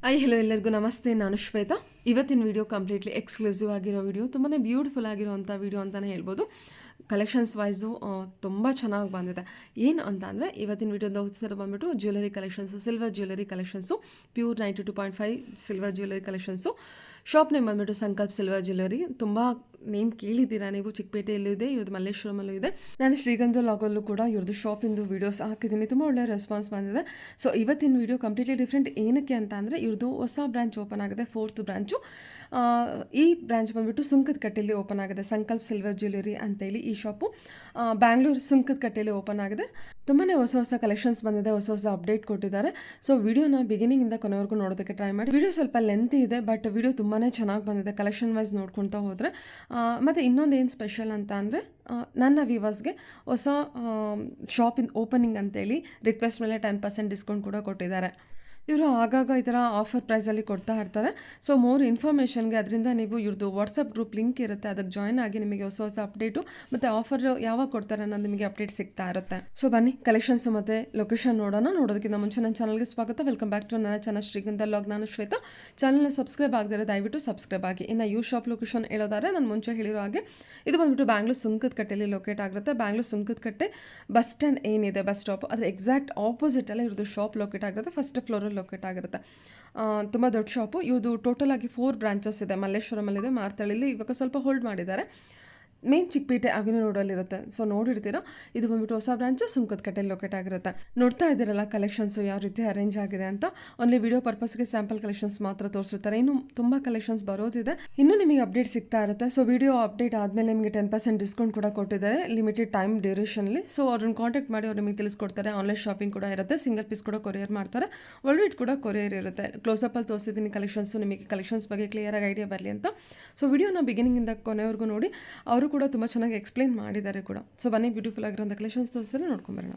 Hello ಎಲ್ಲರಿಗೂ ನಮಸ್ತೆ. ನಾನು ಶ್ವೇತಾ. ಇವತ್ತಿನ ವಿಡಿಯೋ ಕಂಪ್ಲೀಟ್ಲಿ ಎಕ್ಸ್ಕ್ಲೂಸಿವ್ ಆಗಿರೋ ವಿಡಿಯೋ, ತುಂಬಾ ಬ್ಯೂಟಿಫುಲ್ ಆಗಿರೋವಂಥ ವಿಡಿಯೋ ಅಂತಲೇ ಹೇಳ್ಬೋದು. ಕಲೆಕ್ಷನ್ಸ್ ವೈಸು ತುಂಬ ಚೆನ್ನಾಗಿ ಬಂದಿದೆ. ಏನು ಅಂತ ಅಂದರೆ ಇವತ್ತಿನ ವಿಡಿಯೋದ ಉತ್ಸವ ಬಂದುಬಿಟ್ಟು jewellery collections, silver jewellery collections, pure 92.5 silver jewellery collections. Shop name ಬಂದುಬಿಟ್ಟು ಸಂಕಲ್ಪ ಸಿಲ್ವರ್ ಜ್ಯುವೆಲರಿ. ತುಂಬ ನೇಮ್ ಕೇಳಿದ್ದೀರಾ ನೀವು. ಚಿಕ್ಕಪೇಟೆಯಲ್ಲೂ ಇದೆ, ಇವ್ರದ್ದು ಮಲ್ಲೇಶ್ವರಮಲ್ಲೂ ಇದೆ. ನಾನು ಶ್ರೀಗಂಧ ಲಾಗಲ್ಲೂ ಕೂಡ ಇವ್ರದ್ದು ಶಾಪಿಂದು ವೀಡಿಯೋಸ್ ಹಾಕಿದ್ದೀನಿ. ತುಂಬ ಒಳ್ಳೆಯ ರೆಸ್ಪಾನ್ಸ್ ಬಂದಿದೆ. ಸೊ ಇವತ್ತಿನ ವೀಡಿಯೋ ಕಂಪ್ಲೀಟ್ಲಿ ಡಿಫ್ರೆಂಟ್. ಏನಕ್ಕೆ ಅಂತ ಅಂದರೆ ಇವ್ರದ್ದು ಹೊಸ ಬ್ರಾಂಚ್ ಓಪನ್ ಆಗಿದೆ, 4th ಬ್ರಾಂಚು. ಈ ಬ್ರಾಂಚ್ ಬಂದುಬಿಟ್ಟು ಸುಂಕದಕಟ್ಟೆಯಲ್ಲಿ ಓಪನ್ ಆಗಿದೆ, ಸಂಕಲ್ಪ ಸಿಲ್ವರ್ ಜ್ಯುವೆಲರಿ ಅಂತೇಳಿ. ಈ ಶಾಪು ಬ್ಯಾಂಗ್ಳೂರು ಸುಂಕದಕಟ್ಟೆಯಲ್ಲಿ ಓಪನ್ ಆಗಿದೆ. ತುಂಬಾ ಹೊಸ ಕಲೆಕ್ಷನ್ಸ್ ಬಂದಿದೆ, ಹೊಸ ಅಪ್ಡೇಟ್ ಕೊಟ್ಟಿದ್ದಾರೆ. ಸೊ ವಿಡಿಯೋನ ಬಿಗಿನಿಂಗಿಂದ ಕೊನೆವರೆಗೂ ನೋಡೋದಕ್ಕೆ ಟ್ರೈ ಮಾಡಿ. ವಿಡಿಯೋ ಸ್ವಲ್ಪ ಲೆಂತಿ ಇದೆ, ಬಟ್ ವಿಡಿಯೋ ತುಂಬಾ ಚೆನ್ನಾಗಿ ಬಂದಿದೆ ಕಲೆಕ್ಷನ್ ವೈಸ್ ನೋಡ್ಕೊತಾ ಹೋದರೆ. ಮತ್ತು ಇನ್ನೊಂದು ಏನು ಸ್ಪೆಷಲ್ ಅಂತ ಅಂದರೆ ನನ್ನ ವ್ಯೂವರ್ಸ್ಗೆ ಹೊಸ ಶಾಪಿನ ಓಪನಿಂಗ್ ಅಂತೇಳಿ ರಿಕ್ವೆಸ್ಟ್ ಮೇಲೆ 10% ಡಿಸ್ಕೌಂಟ್ ಕೂಡ ಕೊಟ್ಟಿದ್ದಾರೆ. ಇವರು ಆಗಾಗ ಈ ಥರ ಆಫರ್ ಪ್ರೈಸಲ್ಲಿ ಕೊಡ್ತಾ ಇರ್ತಾರೆ. ಸೊ ಮೋರ್ ಇನ್ಫಾರ್ಮೇಷನ್ಗೆ ಅದರಿಂದ ನೀವು ಇವ್ರದ್ದು ವಾಟ್ಸಪ್ ಗ್ರೂಪ್ ಲಿಂಕ್ ಇರುತ್ತೆ, ಅದಕ್ಕೆ ಜಾಯ್ನ್ ಆಗಿ ನಿಮಗೆ ಹೊಸ ಅಪ್ಡೇಟು ಮತ್ತು ಆಫರ್ ಯಾವಾಗ ಕೊಡ್ತಾರೆ ಅನ್ನೋದು ನಿಮಗೆ ಅಪ್ಡೇಟ್ ಸಿಗ್ತಾ ಇರುತ್ತೆ. ಸೊ ಬನ್ನಿ ಕಲೆಕ್ಷನ್ಸು ಮತ್ತು ಲೊಕೇಶನ್ ನೋಡೋಣ. ನೋಡೋದಕ್ಕಿಂತ ಮುಂಚೆ ನನ್ನ ಚಾನಲ್ಗೆ ಸ್ವಾಗತ. ವೆಲ್ಕಮ್ ಬ್ಯಾಕ್ ಟು ನನ್ನ ಚಾನಲ್ ಶ್ರೀಗಂಧ ಲಾಗ್. ನಾನು ಶ್ವೇತಾ. ಚಾನಲ್ನ ಸಬ್ಸ್ಕ್ರೈಬ್ ಆಗದರೆ ದಯವಿಟ್ಟು ಸಬ್ಸ್ಕ್ರೈಬ್ ಆಗಿ. ಇನ್ನು ಯೂ ಶಾಪ್ ಲೊಕೇಶನ್ ಹೇಳೋದಾದ್ರೆ ನಾನು ಮುಂಚೆ ಹೇಳಿರೋ ಹಾಗೆ ಇದು ಬಂದುಬಿಟ್ಟು ಬ್ಯಾಂಗ್ಳೂರು ಸುಂಕದಕಟ್ಟೆಯಲ್ಲಿ ಲೊಕೇಟ್ ಆಗಿರುತ್ತೆ. ಬ್ಯಾಂಗ್ಳೂರು ಸುಂಕದಕಟ್ಟೆ ಬಸ್ ಸ್ಟ್ಯಾಂಡ್ ಏನಿದೆ, ಬಸ್ ಸ್ಟಾಪ್, ಅದರ ಎಕ್ಸಾಕ್ಟ್ ಆಪೋಸಿಟಲ್ಲೇ ಇವ್ರದ್ದು ಶಾಪ್ ಲೊಕೇಟ್ ಆಗಿರುತ್ತೆ. ಫಸ್ಟ್ ಫ್ಲೋರಲ್ಲಿ ಲೊಕೇಟ್ ಆಗಿರುತ್ತೆ. ತುಂಬ ದೊಡ್ಡ ಶಾಪು. ಇವ್ರದ್ದು ಟೋಟಲ್ ಆಗಿ 4 ಬ್ರಾಂಚಸ್ ಇದೆ. ಮಲ್ಲೇಶ್ವರಮಲ್ಲಿದೆ, ಮಾರ್ತಳ್ಳಿಲಿ ಇವಾಗ ಸ್ವಲ್ಪ ಹೋಲ್ಡ್ ಮಾಡಿದ್ದಾರೆ. ಮೇನ್ ಚಿಕ್ಕಪೇಟೆ ಅವಿನ ರೋಡಲ್ಲಿರುತ್ತೆ. ಸೊ ನೋಡಿರ್ತೀರಾ, ಇದು ಬಂದ್ಬಿಟ್ಟು ಹೊಸ ಬ್ರಾಂಚ್ ಸುಂಕದಕಟ್ಟೆಯಲ್ಲಿ ಲೊಕೇಟ್ ಆಗಿರುತ್ತೆ. ನೋಡ್ತಾ ಇದ್ದೀರಲ್ಲ ಕಲೆಕ್ಷನ್ಸು ಯಾವ ರೀತಿ ಅರೇಂಜ್ ಆಗಿದೆ ಅಂತ. ಓನ್ಲಿ ವಿಡಿಯೋ ಪರ್ಪಸ್ಗೆ ಸ್ಯಾಂಪಲ್ ಕಲೆಕ್ಷನ್ಸ್ ಮಾತ್ರ ತೋರಿಸಿರ್ತಾರೆ. ಇನ್ನು ತುಂಬ ಕಲೆಕ್ಷನ್ಸ್ ಬರೋದಿದೆ, ಇನ್ನೂ ನಿಮಗೆ ಅಪ್ಡೇಟ್ ಸಿಗ್ತಾ ಇರುತ್ತೆ. ಸೊ ವಿಡಿಯೋ ಅಪ್ಡೇಟ್ ಆದಮೇಲೆ ನಿಮಗೆ 10% ಡಿಸ್ಕೌಂಟ್ ಕೂಡ ಕೊಟ್ಟಿದ್ದಾರೆ, ಲಿಮಿಟೆಡ್ ಟೈಮ್ ಡ್ಯೂರೇಷನಲ್ಲಿ. ಸೊ ಅವ್ರನ್ನ ಕಾಂಟ್ಯಾಕ್ಟ್ ಮಾಡಿ ಅವ್ರು ನಿಮಗೆ ತಿಳಿಸ್ಕೊಡ್ತಾರೆ. ಆನ್ಲೈನ್ ಶಾಪಿಂಗ್ ಕೂಡ ಇರುತ್ತೆ, ಸಿಂಗಲ್ ಪೀಸ್ ಕೂಡ ಕೊರಿಯರ್ ಮಾಡ್ತಾರೆ, ವರ್ಲ್ಡ್ ವೈಡ್ ಕೂಡ ಕೊರಿಯರ್ ಇರುತ್ತೆ. ಕ್ಲೋಸಪ್ಪಲ್ಲಿ ತೋರಿಸಿದ್ದೀನಿ ಕಲೆಕ್ಷನ್ಸು, ನಿಮಗೆ ಕಲೆಕ್ಷನ್ಸ್ ಬಗ್ಗೆ ಕ್ಲಿಯರಾಗಿ ಐಡಿಯಾ ಬರಲಿ ಅಂತ. ಸೊ ವಿಡಿಯೋನ ಬಿಗಿನಿಂಗಿಂದ ಕೊನೆವರೆಗೂ ನೋಡಿ. ಅವರು ಕೂಡ ತುಂಬ ಚೆನ್ನಾಗಿ ಎಕ್ಸ್ಪ್ಲೈನ್ ಮಾಡಿದ್ದಾರೆ ಕೂಡ. ಸೊ ಬನ್ನಿ ಬ್ಯೂಟಿಫುಲ್ ಆಗಿರೋಂಥ ಕಲೆಕ್ಷನ್ಸ್ ತೋರಿಸಿದ್ರೆ ನೋಡ್ಕೊಂಬರೋಣ.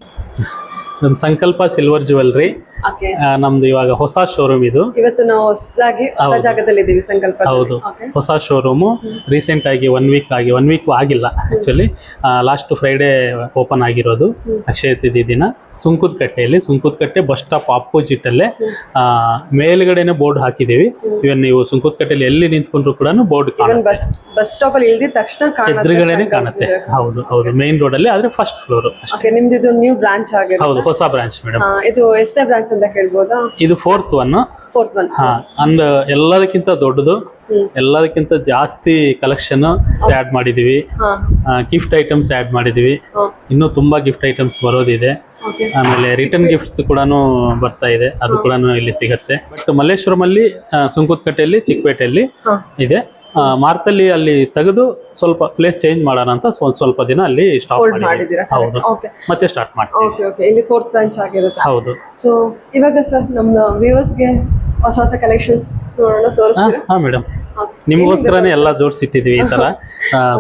ನಮ್ಮ ಸಂಕಲ್ಪ ಸಿಲ್ವರ್ ಜ್ಯುವೆಲರಿ ನಮ್ದು ಇವಾಗ ಹೊಸ ಶೋರೂಮ್. ಇದು ಇವತ್ತು ನಾವು ಹೊಸದಾಗಿ ಹೊಸ ಜಾಗದಲ್ಲಿ ಇದ್ದೀವಿ, ಸಂಕಲ್ಪ. ಹೌದು, ಹೊಸ ಶೋರೂಮು. ರೀಸೆಂಟ್ ಆಗಿ ಒನ್ ವೀಕ್ ಆಗಿಲ್ಲ ಆಕ್ಚುಲಿ. ಲಾಸ್ಟ್ ಫ್ರೈಡೇ ಓಪನ್ ಆಗಿರೋದು, ಅಕ್ಷಯ ತೃತೀಯ ದಿನ. ಸುಂಕದಕಟ್ಟೆ ಬಸ್ ಸ್ಟಾಪ್ ಆಪೋಸಿಟ್ ಅಲ್ಲೇ ಮೇಲ್ಗಡೆನೆ ಬೋರ್ಡ್ ಹಾಕಿದೀವಿ. ಇವನ್ ನೀವು ಸುಂಕದಕಟ್ಟೆಯಲ್ಲಿ ಎಲ್ಲಿ ನಿಂತ್ಕೊಂಡ್ರು ಕೂಡ ಬೋರ್ಡ್ ಬಸ್ ಸ್ಟಾಪ್ ಅಲ್ಲಿ ಇಳಿದ ತಕ್ಷಣ ಎದುರುಗಡೆನೆ ಕಾಣುತ್ತೆ. ಹೌದು ಮೇನ್ ರೋಡ್ ಅಲ್ಲಿ, ಆದ್ರೆ ಫಸ್ಟ್ ಫ್ಲೋರ್. ನಿಮ್ದು ಇದು ನ್ಯೂ ಬ್ರಾಂಚ್ ಆಗಿದೆ? ಹೌದು, ಹೊಸ ಬ್ರಾಂಚ್ ಮೇಡಮ್. ಇದು ಎಷ್ಟೇ ಬ್ರಾಂಚ್ ಅಂತ ಕೇಳ್ಬೋದಾ? ಇದು 4th one. ಅಂಡ್ ಎಲ್ಲದಕ್ಕಿಂತ ದೊಡ್ಡದು, ಎಲ್ಲದಕ್ಕಿಂತ ಜಾಸ್ತಿ ಕಲೆಕ್ಷನ್ ಆಡ್ ಮಾಡಿದೀವಿ. ಗಿಫ್ಟ್ ಐಟಮ್ಸ್ ಆಡ್ ಮಾಡಿದೀವಿ. ಇನ್ನೂ ತುಂಬಾ ಗಿಫ್ಟ್ ಐಟಮ್ಸ್ ಬರೋದಿದೆ. ಆಮೇಲೆ ರಿಟರ್ನ್ ಗಿಫ್ಟ್ಸ್ ಕೂಡ ಬರ್ತಾ ಇದೆ, ಅದು ಕೂಡ ಇಲ್ಲಿ ಸಿಗತ್ತೆ. ಬಟ್ ಮಲ್ಲೇಶ್ವರಮಲ್ಲಿ, ಸುಂಕದಕಟ್ಟೆಯಲ್ಲಿ, ಚಿಕ್ಕಪೇಟೆಯಲ್ಲಿ ಇದೆ. ಮಾರ್ತಲ್ಲಿ ಅಲ್ಲಿ ತೆಗೆದು ಸ್ವಲ್ಪ ಪ್ಲೇಸ್ ಚೇಂಜ್ ಮಾಡೋಣ ಅಂತ ಸ್ವಲ್ಪ ದಿನ ಅಲ್ಲಿ ಸ್ಟಾಪ್ ಮಾಡಿದ್ದೀರಾ? ಹೌದು, ಮತ್ತೆ ಸ್ಟಾರ್ಟ್ ಮಾಡ್ತೀವಿ. ಇಲ್ಲಿ 4th ಬ್ರಾಂಚ್ ಆಗಿರುತ್ತೆ. ಹೌದು. ಸೊ ಇವಾಗ ಸರ್ ನಮ್ಮ ವ್ಯೂವರ್ಸ್ಗೆ ಹೊಸ ಕಲೆಕ್ಷನ್ಸ್ ನೋಡೋಣ, ತೋರಿಸ್ತೀರಾ? ಹಾ ಮೇಡಮ್, ನಿಮಗೋಸ್ಕರನೇ ಎಲ್ಲ ಜೋಡಿಸಿಟ್ಟಿದೀವಿ ಈ ತರ.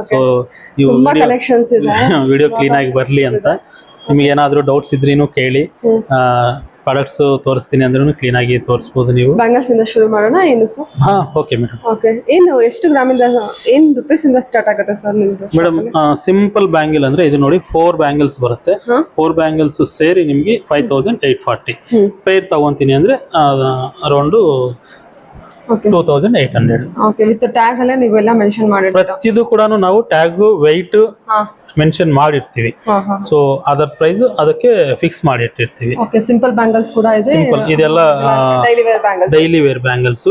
ಸೊ ಇವು ಕಲೆಕ್ಷನ್ಸ್ ಇದೆ, ವಿಡಿಯೋ ಕ್ಲೀನ್ ಆಗಿ ಬರ್ಲಿ ಅಂತ. ನಿಮ್ಗೆ ಏನಾದ್ರು ಡೌಟ್ಸ್ ಇದ್ರೇನು ಕೇಳಿ. ಪ್ರಾಡಕ್ಟ್ಸ್ ತೋರಿಸ್ತೀನಿ ಅಂದ್ರೂ ಕ್ಲೀನ್ ಆಗಿ ತೋರಿಸಬಹುದು. ನೀವು ಬ್ಯಾಂಗಲ್ಸ್ ಇಂದ ಶುರು ಮಾಡೋಣ ಏನು ಸರ್? ಹಾ, ಓಕೆ ಮೇಡಮ್. ಓಕೆ, ಏನು ಎಷ್ಟು ಗ್ರಾಮಿಂದ, ಏನು ರೂಪೀಸ್ ಇಂದ ಸ್ಟಾರ್ಟ್ ಆಗುತ್ತೆ ಸರ್ ನಿಮ್ದು? ಮೇಡಮ್, ಸಿಂಪಲ್ ಬ್ಯಾಂಗಲ್ ಅಂದ್ರೆ ಇದು ನೋಡಿ, 4 ಬ್ಯಾಂಗಲ್ಸ್ ಬರುತ್ತೆ. 4 ಬ್ಯಾಂಗಲ್ಸ್ ಸೇರಿ ನಿಮ್ಗೆ 5840. ಪೇರ್ ತಗೊಂತೀನಿ ಅಂದ್ರೆ ಅರೌಂಡ್ 2800. ಓಕೆ, ವಿತ್ ಟ್ಯಾಗ್ ಅಲ್ಲೇ ನೀವೆಲ್ಲ ಮೆನ್ಷನ್ ಮಾಡಿರ್ತೀರಾ? ಪ್ರತಿದು ಕೂಡ ನಾವು ಟ್ಯಾಗ್, ವೆಯ್ಟ್ ಮೆನ್ಷನ್ ಮಾಡಿರ್ತೀವಿ. ಸೊ ಅದರ ಪ್ರೈಸ್ ಅದಕ್ಕೆ ಫಿಕ್ಸ್ ಮಾಡಿ ಇಟ್ಟಿರ್ತೀವಿ. ಓಕೆ, ಸಿಂಪಲ್ ಬ್ಯಾಂಗಲ್ಸ್ ಕೂಡ ಇದೆ. ಸಿಂಪಲ್ ಇದೆಲ್ಲ daily wear bangles,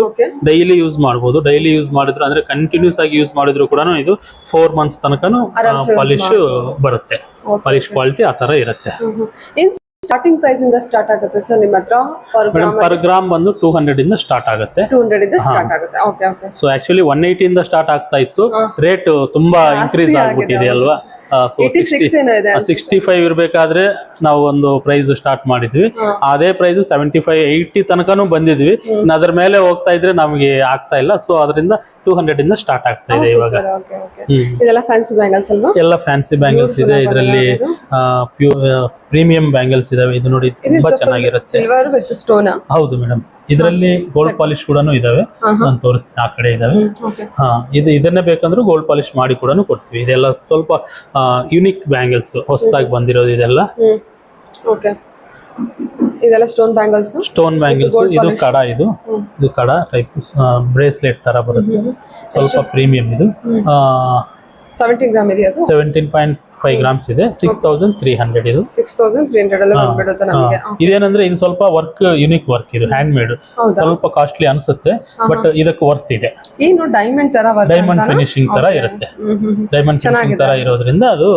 daily use ಮಾಡಬಹುದು. ಡೈಲಿ ಯೂಸ್ ಮಾಡಿದ್ರೆ ಅಂದ್ರೆ ಕಂಟಿನ್ಯೂಸ್ ಆಗಿ ಯೂಸ್ ಮಾಡಿದ್ರು ಕೂಡ ಇದು 4 months ತನಕನೂ ಪಾಲಿಶ್ ಬರುತ್ತೆ. ಪಾಲಿಶ್ ಕ್ವಾಲಿಟಿ ಆ ತರ ಇರುತ್ತೆ. ಸ್ಟಾರ್ಟಿಂಗ್ ಪ್ರೈಸ್ ಇಂದ ಸ್ಟಾರ್ಟ್ ಆಗುತ್ತೆ ಸರ್ ನಿಮ್ಮ ಹತ್ರ? ಪರ್ ಗ್ರಾಮ್ ಬಂದು 200 ಇಂದ ಸ್ಟಾರ್ಟ್ ಆಗುತ್ತೆ. 200 ಇಂದ ಸ್ಟಾರ್ಟ್ ಆಗುತ್ತೆ. Okay okay. ಸೊ ಆಕ್ಚುಲಿ 180 ಇಂದ ಸ್ಟಾರ್ಟ್ ಆಗ್ತಾ ಇತ್ತು, ರೇಟ್ ತುಂಬಾ ಇನ್ಕ್ರೀಸ್ ಆಗ್ಬಿಟ್ಟಿದೆ ಅಲ್ವಾ? ಸೊ 65 ಇರ್ಬೇಕಾದ್ರೆ ನಾವು ಒಂದು ಪ್ರೈಸ್ ಸ್ಟಾರ್ಟ್ ಮಾಡಿದ್ವಿ. ಅದೇ ಪ್ರೈಸ್ 75, 80 ತನಕನೂ ಬಂದಿದ್ವಿ. ಅದ್ರ ಮೇಲೆ ಹೋಗ್ತಾ ಇದ್ರೆ ನಮಗೆ ಆಗ್ತಾ ಇಲ್ಲ. ಸೊ ಅದರಿಂದ 200 ಇಂದ ಸ್ಟಾರ್ಟ್ ಆಗ್ತಾ ಇದೆ ಇವಾಗ. ಇದೆಲ್ಲ ಫ್ಯಾನ್ಸಿ ಬ್ಯಾಂಗಲ್ಸ್ ಅಲ್ವಾ? ಎಲ್ಲ ಫ್ಯಾನ್ಸಿ ಬ್ಯಾಂಗಲ್ಸ್ ಇದೆ. ಇದರಲ್ಲಿ ಪ್ರೀಮಿಯಂ ಬ್ಯಾಂಗಲ್ಸ್ ಇದಾವೆ. ಇದು ನೋಡಿ, ತುಂಬಾ ಚೆನ್ನಾಗಿರುತ್ತೆ. ಹೌದು ಮೇಡಮ್, ಇದರಲ್ಲಿ ಗೋಲ್ಡ್ ಪಾಲಿಶ್ ಕೂಡ ಇದಾವೆ. ನಾನು ತೋರಿಸ್ತೀನಿ, ಆ ಕಡೆ ಇದಾವೆ. ಇದನ್ನೇ ಬೇಕಂದ್ರೆ ಗೋಲ್ಡ್ ಪಾಲಿಶ್ ಮಾಡಿ ಕೂಡ ಕೊಡ್ತೀವಿ. ಇದೆಲ್ಲ ಸ್ವಲ್ಪ ಯುನಿಕ್ ಬ್ಯಾಂಗಲ್ಸ್, ಹೊಸದಾಗಿ ಬಂದಿರೋದು ಇದೆಲ್ಲ. ಇದೆಲ್ಲ ಸ್ಟೋನ್ ಬ್ಯಾಂಗಲ್ಸ್. ಇದು ಕಡ. ಇದು ಇದು ಕಡ ಟೈಪ್ ಬ್ರೇಸ್ಲೆಟ್ ತರ ಬರುತ್ತೆ, ಸ್ವಲ್ಪ ಪ್ರೀಮಿಯಂ ಇದು. 17 ಗ್ರಾಮ್ ಇದೆ ಅದು. 17.5 ಗ್ರಾಮ್ಸ್ ಇದೆ. 6300 ಇದು. 6300 ಅಲ್ಲಿ ಬಂದ್ಬಿಡುತ್ತೆ ನಮಗೆ. ಇದೇನಂದ್ರೆ ಇದು ಸ್ವಲ್ಪ ವರ್ಕ್ ಯುನಿಕ್ ವರ್ಕ್, ಇದು ಹ್ಯಾಂಡ್ ಮೇಡ್, ಸ್ವಲ್ಪ ಕಾಸ್ಟ್ಲಿ ಅನ್ಸುತ್ತೆ ಬಟ್ ಇದಕ್ಕೆ ವರ್ತ್ ಇದೆ. ಏನು ಡೈಮಂಡ್ ತರ ಡೈಮಂಡ್ ಫಿನಿಶಿಂಗ್ ತರ ಇರುತ್ತೆ. ಡೈಮಂಡ್ ಫಿನಿಶಿಂಗ್ ತರ ಇರೋದ್ರಿಂದ ಅದು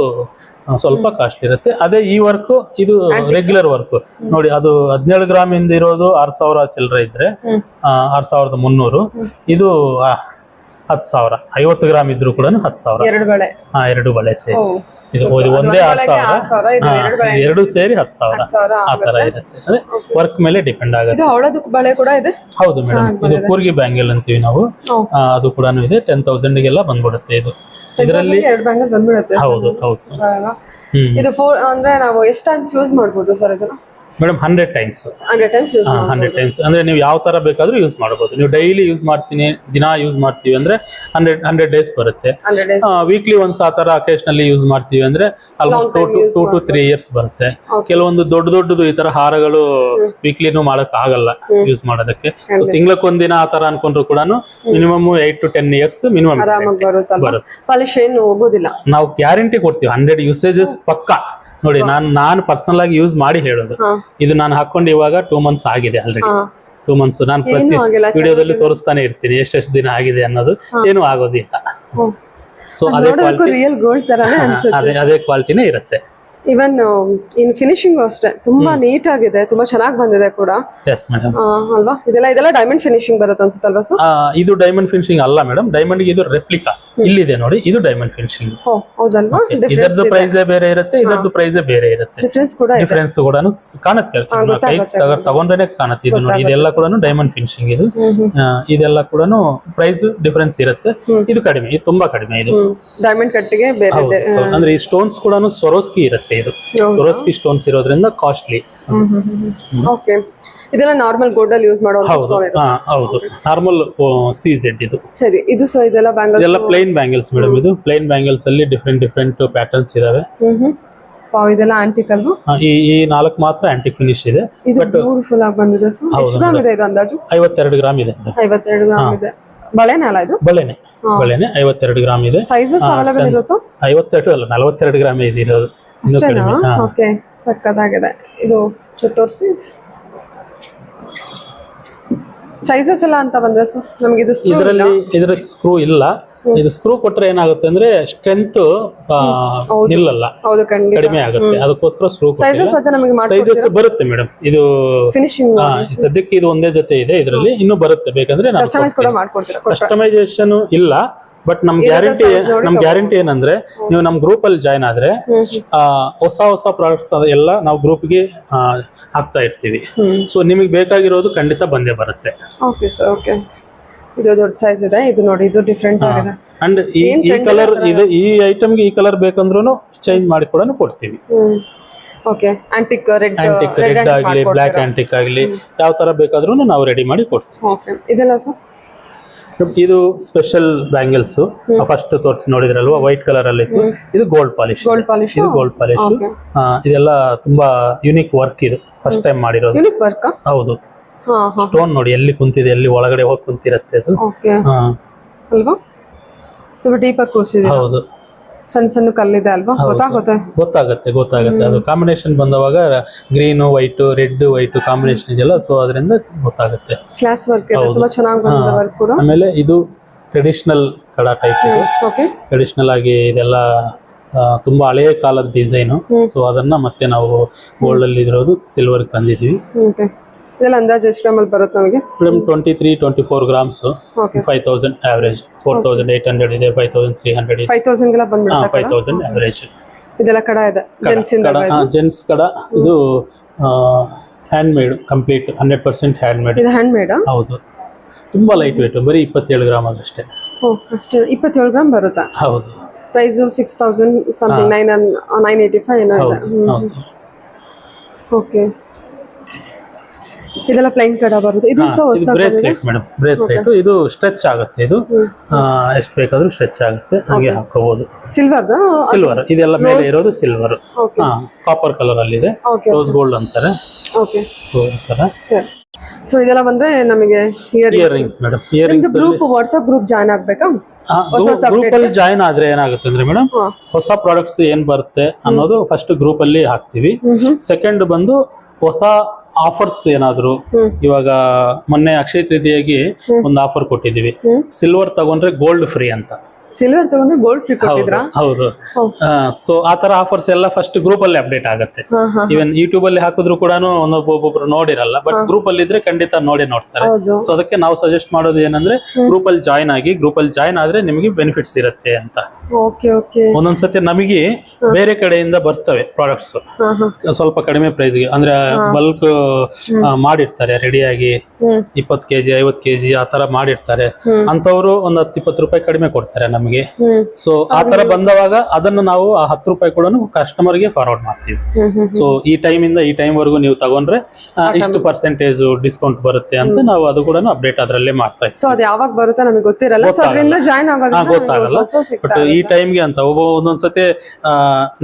ಸ್ವಲ್ಪ ಕಾಸ್ಟ್ಲಿ ಇರುತ್ತೆ. ಅದೇ ಈ ವರ್ಕ್ ಇದು ರೆಗ್ಯುಲರ್ ವರ್ಕ್ ನೋಡಿ, ಅದು 17 ಗ್ರಾಮ್ ಇಂದ ಇರೋದು 6000 ಚಿಲ್ಲರೆ ಇದ್ರೆ 6300. ಇದು 10,000. 50 ಗ್ರಾಮ್ ಇದ್ರು ಕೂಡ 10,000. ಎರಡು ಬಳೆ ಸೇರಿ ಇದು ಒಂದೇ 6,000, ಎರಡು ಸೇರಿ 10,000 ಆ ತರ ಇರುತ್ತೆ. ಅದೇ ವರ್ಕ್ ಮೇಲೆ ಡಿಪೆಂಡ್ ಆಗುತ್ತೆ. ಬಳೆ ಕೂಡ ಇದೆ. ಹೌದು ಮೇಡಮ್, ಇದು ಕೂರ್ಗಿ ಬ್ಯಾಂಗಲ್ ಅಂತೀವಿ ನಾವು, ಅದು ಕೂಡ ಇದೆ. 10,000 ಗೆಲ್ಲ ಬಂದ್ಬಿಡುತ್ತೆ ಇದು. ಇದರಲ್ಲಿ 2 ಬ್ಯಾಂಗಲ್ ಬಂದ್ಬಿಡುತ್ತೆ. ಹೌದು. ಇದು ಅಂದ್ರೆ ನಾವು ಎಷ್ಟು ಟೈಮ್ಸ್ ಯೂಸ್ ಮಾಡಬಹುದು ಸರ್ ಇದನ್ನ? Madam 100 times. 100 ಟೈಮ್ಸ್ ಅಂದ್ರೆ ನೀವು ಯಾವ ತರ ಬೇಕಾದ್ರೂ ಯೂಸ್ ಮಾಡಬಹುದು. ನೀವು ಡೈಲಿ ಯೂಸ್ ಮಾಡ್ತೀನಿ, ದಿನ ಯೂಸ್ ಮಾಡ್ತೀವಿ ಅಂದ್ರೆ 100 ಡೇಸ್ ಬರುತ್ತೆ. ವೀಕ್ಲಿ ಒನ್ಸ್ ಆ ತರ ಅಕೇಶನಲ್ಲಿ ಯೂಸ್ ಮಾಡ್ತೀವಿ ಅಂದ್ರೆ ಆಲ್ಮೋಸ್ಟ್ 2 to 3 ಇಯರ್ಸ್ ಬರುತ್ತೆ. ಕೆಲವೊಂದು ದೊಡ್ಡದು ಈ ತರ ಹಾರಗಳು ವೀಕ್ಲಿನೂ ಮಾಡಕ್ ಆಗಲ್ಲ ಯೂಸ್ ಮಾಡೋದಕ್ಕೆ. ತಿಂಗಳಕ್ಕೊಂದಿನ ಆ ತರ ಅನ್ಕೊಂಡ್ರು ಕೂಡ ಮಿನಿಮಮ್ 8 to 10 ಇಯರ್ಸ್ ಮಿನಿಮಮ್ ಬರುತ್ತೆ. ನಾವು ಗ್ಯಾರಂಟಿ ಕೊಡ್ತೀವಿ 100 ಯೂಸೇಜಸ್ ಪಕ್ಕಾ. ನೋಡಿ, ನಾನು ಪರ್ಸನಲ್ ಆಗಿ ಯೂಸ್ ಮಾಡಿ ಹೇಳೋದು. ಇದು ನಾನು ಹಾಕೊಂಡು ಇವಾಗ 2 months ಆಗಿದೆ ಆಲ್ರೆಡಿ. 2 months ನಾನು ಪ್ರತಿ ವಿಡಿಯೋದಲ್ಲಿ ತೋರಿಸ್ತಾನೆ ಇರ್ತೀನಿ ಎಷ್ಟೆಷ್ಟು ದಿನ ಆಗಿದೆ ಅನ್ನೋದು. ಏನು ಆಗೋದಿಲ್ಲ. ಸೊ ಅದೇ ಕ್ವಾಲಿಟಿನೇ ಇರುತ್ತೆ. ಇವನ್ ಇನ್ ಫಿನಿಶಿಂಗ್ ಅಷ್ಟೇ ತುಂಬಾ ನೀಟ್ ಆಗಿದೆ, ತುಂಬಾ ಚೆನ್ನಾಗಿ ಬಂದಿದೆ ಕೂಡ. Yes madam. ಅಲ್ವಾ, ಇದೆಲ್ಲ ಡೈಮಂಡ್ ಫಿನಿಶಿಂಗ್ ಬರುತ್ತೆ ಅನ್ಸುತ್ತಲ್ವಾ ಸರ್? ಇದು ಡೈಮಂಡ್ ಫಿನಿಶಿಂಗ್ ಅಲ್ಲ ಮೇಡಮ್, ಡೈಮಂಡ್ ಇದು ರೆಪ್ಲಿಕಾ ಇಲ್ಲಿದೆ ನೋಡಿ, ಇದು ಡೈಮಂಡ್ ಫಿನಿಶಿಂಗ್. ಹೌದಲ್ವಾ? ಇದರದ್ದು ಪ್ರೈಸ್ ಬೇರೆ ಇರುತ್ತೆ, ಇದರದ್ದು ಪ್ರೈಸ್ ಬೇರೆ ಇರುತ್ತೆ. ಡಿಫರೆನ್ಸ್ ಕೂಡ ಕಾಣುತ್ತೆ, ತಗೊಂಡ್ರೇನೆ ಕಾಣುತ್ತೆ. ಇದು ನೋಡಿ, ಇದೆಲ್ಲ ಕೂಡ ಡೈಮಂಡ್ ಫಿನಿಶಿಂಗ್. ಇದು ಇದೆಲ್ಲ ಕೂಡ ಪ್ರೈಸ್ ಡಿಫರೆನ್ಸ್ ಇರುತ್ತೆ. ಇದು ಕಡಿಮೆ, ಇದು ತುಂಬಾ ಕಡಿಮೆ. ಇದು ಡೈಮಂಡ್ ಕಟ್ಟಿಗೆ ಬೇರೆ ಅಂದ್ರೆ ಈ ಸ್ಟೋನ್ಸ್ ಕೂಡ ಸ್ವರೋಸ್ಕಿ ಇರುತ್ತೆ. ಇದು ಸ್ವರೋಸ್ಕಿ ಸ್ಟೋನ್ಸ್ ಇರೋದ್ರಿಂದ ಕಾಸ್ಟ್ಲಿ. ಓಕೆ, ಇದೆಲ್ಲ ನಾರ್ಮಲ್ ಗೋಲ್ಡ್ ಅಲ್ಲಿ ಯೂಸ್ ಮಾಡೋ ಸ್ಟೋನ್ ಇದೆ. ಹೌದು, ನಾರ್ಮಲ್ CZ ಇದು. ಸರಿ, ಇದು ಸೊ ಇದೆಲ್ಲ ಬ್ಯಾಂಗಲ್ಸ್, ಇದೆಲ್ಲ ಪ್ಲೇನ್ ಬ್ಯಾಂಗಲ್ಸ್ ಮೇಡಮ್. ಇದು ಪ್ಲೇನ್ ಬ್ಯಾಂಗಲ್ಸ್ ಅಲ್ಲಿ ಡಿಫರೆಂಟ್ ಪ್ಯಾಟರ್ನ್ಸ್ ಇದಾವೆ. ಇದೆಲ್ಲ ಆಂಟಿಕ್ ಅಲ್ವಾ? ಈ 4 ಮಾತ್ರ ಆಂಟಿಕ್ ಫಿನಿಶ್ ಇದೆ. ಇದು ಬ್ಯೂಟಿಫುಲ್ ಆಗಿ ಬಂದಿದೆ. ಎಷ್ಟು ಗ್ರಾಮ್ ಇದೆ ಇದು ಅಂದಾಜು? 52 ಗ್ರಾಮ್ ಇದೆ. 52 ಗ್ರಾಮ್ ಇದೆ. ಬಳೆನೇ ಅಲ್ಲ ಇದು? ಬಳೆನೆ 52 ಗ್ರಾಮ್ ಇದೆ. ಸೈಜಸ್ ಅವೈಲೇಬಲ್ ಇರುತ್ತೋ? 52 ಅಲ್ಲ, 42 ಗ್ರಾಮ್ ಇದೆ ಇರೋದು. ಓಕೆ, ಸಕ್ಕತ್ತಾಗಿದೆ. ಇದು ತೋರಿಸಿ ಸೈಜಸ್ ಎಲ್ಲ ಅಂತ ಬಂದ್ರೆ ಸರ್ ನಮಗೆ ಇದು ಇದರ ಸ್ಕ್ರೂ ಇಲ್ಲ. ಇದು ಸ್ಕ್ರೂ ಕೊಟ್ರೆ ಏನಾಗುತ್ತೆ ಅಂದ್ರೆ ಸ್ಟ್ರೆಂತ್ ನಿಲ್ಲಲ್ಲ, ಕಡಿಮೆ ಆಗುತ್ತೆ. ಅದಕ್ಕೋಸ್ಕರ ಸ್ಕ್ರೂ ಸೈಜಸ್ ಬರುತ್ತೆ ಮೇಡಮ್. ಇದು ಫಿನಿಶಿಂಗ್ ಸದ್ಯಕ್ಕೆ ಇದು ಒಂದೇ ಜೊತೆ ಇದೆ, ಇದರಲ್ಲಿ ಇನ್ನೂ ಬರುತ್ತೆ. ಬೇಕಂದ್ರೆ ಕಸ್ಟಮೈಸೇಷನ್ ಇಲ್ಲ, ಬಟ್ ನಮ್ ಗ್ಯಾರಂಟಿ ಏನಂದ್ರೆ ನೀವು ನಮ್ ಗ್ರೂಪ್ ಅಲ್ಲಿ ಜಾಯ್ನ್ ಆದ್ರೆ ಹೊಸ ಪ್ರಾಡಕ್ಟ್ಸ್ ಎಲ್ಲ ನಾವು ಗ್ರೂಪ್ ಗೆ ಹಾಕ್ತಾ ಇರ್ತೀವಿ. ಸೊ ನಿಮಗೆ ಬೇಕಾಗಿರೋದು ಖಂಡಿತ ಬಂದೇ ಬರುತ್ತೆ. Okay sir, okay. ಇದು ದೊಡ್ಡ ಸೈಜ್ ಇದೆ. ಇದು ನೋಡಿ, ಇದು ಡಿಫರೆಂಟ್ ಆಗಿದೆ. ಅಂಡ್ ಈ ಕಲರ್ ಇದೆ, ಈ ಐಟಮ್ ಗೆ ಈ ಕಲರ್ ಬೇಕಂದ್ರೂ ಚೇಂಜ್ ಮಾಡಿ ಕೂಡ ಕೊಡ್ತೀವಿ. ಓಕೆ, ಆಂಟಿಕ್ ರೆಡ್ ಆಗಲಿ, ಬ್ಲಾಕ್ ಆಂಟಿಕ್ ಆಗಲಿ, ಯಾವ ತರ ಬೇಕಾದ್ರೂ ನಾವು ರೆಡಿ ಮಾಡಿ ಕೊಡ್ತೀವಿ. ಓಕೆ, ಇದೆಲ್ಲ ಸರ್ ಇದು ಸ್ಪೆಷಲ್ ಬ್ಯಾಂಗಲ್ಸ್. ಫಸ್ಟ್ ತೋರಿಸಿ ನೋಡಿದ್ರಲ್ವಾ, ವೈಟ್ ಕಲರ್ ಅಲ್ಲಿ ಇತ್ತು. ಇದು ಗೋಲ್ಡ್ ಪಾಲಿಶ್. ಇದು ಗೋಲ್ಡ್ ಪಾಲಿಶ್. ಇದೆಲ್ಲ ತುಂಬಾ ಯುನಿಕ್ ವರ್ಕ್. ಇದು ಫಸ್ಟ್ ಟೈಮ್ ಮಾಡಿರೋದು. Unique work? ಹೌದು. ಸ್ಟೋನ್ ನೋಡಿ ಎಲ್ಲಿ ಕುಂತಿದೆ, ಎಲ್ಲಿ ಒಳಗಡೆ ಹೋಗಿ ಕುಂತಿರತ್ತೆ ಅದು. ಅಲ್ವಾ, ತುಂಬಾ ಡೀಪ್ ಆಗಿ ಕೂರಿಸಿದೆ. ಹೌದು, ಸಣ್ಣ ಕಲ್ಲಿದೆ ಅಲ್ವಾ? ಗೊತ್ತಾಗುತ್ತೆ. ಅದು ಕಾಂಬಿನೇಷನ್ ಬಂದವಾಗ green white, red white combination ಇದೆಯಲ್ಲ, ಸೊ ಅದರಿಂದ ಗೊತ್ತಾಗುತ್ತೆ. ಕ್ಲಾಸ್ ವರ್ಕ್ ಇದೆ, ತುಂಬಾ ಚೆನ್ನಾಗಿ ಬಂದಿದೆ ವರ್ಕ್ ಕೂಡ. ಆಮೇಲೆ ಇದು ಟ್ರೆಡಿಷನಲ್ ಕಡ ಟೈಪ್. ಟ್ರೆಡಿಷನಲ್ ಆಗಿ ಇದೆಲ್ಲ ತುಂಬಾ ಹಳೆಯ ಕಾಲದ ಡಿಸೈನು. ಸೊ ಅದನ್ನ ಮತ್ತೆ ನಾವು ಗೋಲ್ಡ್ ಅಲ್ಲಿ ಇರೋದು ಸಿಲ್ವರ್ ತಂದಿದ್ವಿ. ಇದೆಲ್ಲ ಅಂದಾಜು ಎಷ್ಟು ಗ್ರಾಮ್ ಅಲ್ಲಿ ಬರುತ್ತೆ ನಮಗೆ? 23-24 ಗ್ರಾಮ್ಸ್. 5,000 ಆವರೇಜ್. 4,800 ಇದೆ, 5,300 ಇದೆ. 5,000 ಗೆಲ್ಲ ಬಂದ್ಬಿಡುತ್ತೆ. 5,000 ಆವರೇಜ್. ಇದೆಲ್ಲ ಕಡ ಇದೆ, ಜೆಂಟ್ಸ್ ಕಡ. ಇದು hand made, complete 100% hand made. ಇದು ಹ್ಯಾಂಡ್ ಮೇಡ್? ಹೌದು. ತುಂಬಾ ಲೈಟ್ ವೇಟ್, ಬರೀ 27 ಗ್ರಾಮ್ ಅಷ್ಟೇ. ಅಷ್ಟೇ, 27 ಗ್ರಾಮ್ ಬರುತ್ತಾ? ಹೌದು. ಪ್ರೈಸ್ 6,000 ಸಮಥಿಂಗ್, 985 ಏನೋ ಇದೆ. ಓಕೆ, ಇದೆಲ್ಲ ಪ್ಲೈನ್ ಕಡ ಬರುತ್ತೆ. ಇದು ಬ್ರೇಸ್ಲೆಟ್ ಮೇಡಮ್, ಬ್ರೇಸ್ಲೆಟ್. ಇದು ಸ್ಟ್ರೆಚ್ ಆಗುತ್ತೆ. ಇದು ಎಷ್ಟು ಬೇಕಾದ್ರೂ ಸ್ಟ್ರೆಚ್ ಆಗುತ್ತೆ, ಹಾಗೆ ಹಾಕೋಬಹುದು. ಸಿಲ್ವರ್ ಇದೆಲ್ಲ ಮೇಲೆ ಇರೋದು ಸಿಲ್ವರ್. ಕಾಪರ್ ಕಲರ್ ಅಲ್ಲಿ ಇದೆ, ರೋಸ್ ಗೋಲ್ಡ್ ಅಂತಾರೆ. ಓಕೆ, ಸೊ ಈ ತರ. ಸೊ ಇದೆಲ್ಲ ಬಂದ್ರೆ ನಮಗೆ earrings madam. Earrings group WhatsApp group join ಆಗ್ಬೇಕಾ? ಗ್ರೂಪ್ ಅಲ್ಲಿ ಜಾಯ್ನ್ ಆದ್ರೆ ಏನಾಗುತ್ತೆ ಅಂದ್ರೆ ಮೇಡಮ್, ಹೊಸ ಪ್ರಾಡಕ್ಟ್ಸ್ ಏನ್ ಬರುತ್ತೆ ಅನ್ನೋದು ಫಸ್ಟ್ ಗ್ರೂಪ್ ಅಲ್ಲಿ ಹಾಕ್ತಿವಿ. ಸೆಕೆಂಡ್ ಬಂದು ಹೊಸ ಆಫರ್ಸ್ ಏನಾದ್ರು, ಇವಾಗ ಮೊನ್ನೆ ಅಕ್ಷಯ ತೃತೀಯಾಗಿ ಒಂದು ಆಫರ್ ಕೊಟ್ಟಿದೀವಿ, ಸಿಲ್ವರ್ ತಗೊಂಡ್ರೆ ಗೋಲ್ಡ್ ಫ್ರೀ ಅಂತ. ಸಿಲ್ವರ್ ತಗೊಂಡ್ರೆ ಗೋಲ್ಡ್ ಫ್ರೀ ಕೊಟ್ಟಿದ್ರಾ? ಹೌದು. ಸೊ ಆ ತರ ಆಫರ್ಸ್ ಎಲ್ಲ ಫಸ್ಟ್ ಗ್ರೂಪ್ ಅಲ್ಲಿ ಅಪ್ಡೇಟ್ ಆಗುತ್ತೆ. ಈವನ್ ಯೂಟ್ಯೂಬ್ ಅಲ್ಲಿ ಹಾಕಿದ್ರು ಕೂಡ ಒಬ್ಬೊಬ್ರು ನೋಡಿರಲ್ಲ, ಬಟ್ ಗ್ರೂಪ್ ಅಲ್ಲಿ ಇದ್ರೆ ಖಂಡಿತ ನೋಡ್ತಾರೆ. ಸೊ ಅದಕ್ಕೆ ನಾವು ಸಜೆಸ್ಟ್ ಮಾಡೋದು ಏನಂದ್ರೆ ಗ್ರೂಪ್ ಅಲ್ಲಿ ಜಾಯ್ನ್ ಆಗಿ, ಗ್ರೂಪ್ ಅಲ್ಲಿ ಜಾಯ್ನ್ ಆದ್ರೆ ನಿಮಗೆ ಬೆನಿಫಿಟ್ಸ್ ಇರುತ್ತೆ ಅಂತ. ಒಂದೊಂದ್ಸತಿ ನಮಗೆ ಬೇರೆ ಕಡೆಯಿಂದ ಬರ್ತವೆ ಪ್ರಾಡಕ್ಟ್ಸ್ ಸ್ವಲ್ಪ ಕಡಿಮೆ ಪ್ರೈಸ್ ಗೆ, ಅಂದ್ರೆ ಬಲ್ಕ್ ಮಾಡಿರ್ತಾರೆ ರೆಡಿಯಾಗಿ 20 kg 50 kg ಆ ತರ ಮಾಡಿರ್ತಾರೆ. ಅಂತವ್ರು ಒಂದು 10-20 ರೂಪಾಯಿ ಕಡಿಮೆ ಕೊಡ್ತಾರೆ ನಮಗೆ. ಸೊ ಆ ತರ ಬಂದವಾಗ ಅದನ್ನು ನಾವು ಆ 10 ರೂಪಾಯಿ ಕೂಡ ಕಸ್ಟಮರ್ ಗೆ ಫಾರ್ವರ್ಡ್ ಮಾಡ್ತೀವಿ. ಸೊ ಈ ಟೈಮ್ ಇಂದ ಈ ಟೈಮ್ ವರೆಗೂ ನೀವು ತಗೊಂಡ್ರೆ ಇಷ್ಟು ಪರ್ಸೆಂಟೇಜ್ ಡಿಸ್ಕೌಂಟ್ ಬರುತ್ತೆ ಅಂತ ನಾವು ಅದು ಕೂಡ ಅಪ್ಡೇಟ್ ಅದ್ರಲ್ಲೇ ಮಾಡ್ತಾ ಇದ್ದೀವಿ. ಸೊ ಅದು ಯಾವಾಗ ಬರುತ್ತೆ ನಮಗೆ ಗೊತ್ತಿರಲ್ಲ, ಸೊ ಅದರಿಂದ ಜಾಯ್ನ್ ಆಗೋದ್ರಿಂದ ಗೊತ್ತಾಗಲ್ಲ. ಬಟ್ ಈ ಟೈಮ್ಗೆ ಅಂತ ಒಂದೊಂದ್ಸತಿ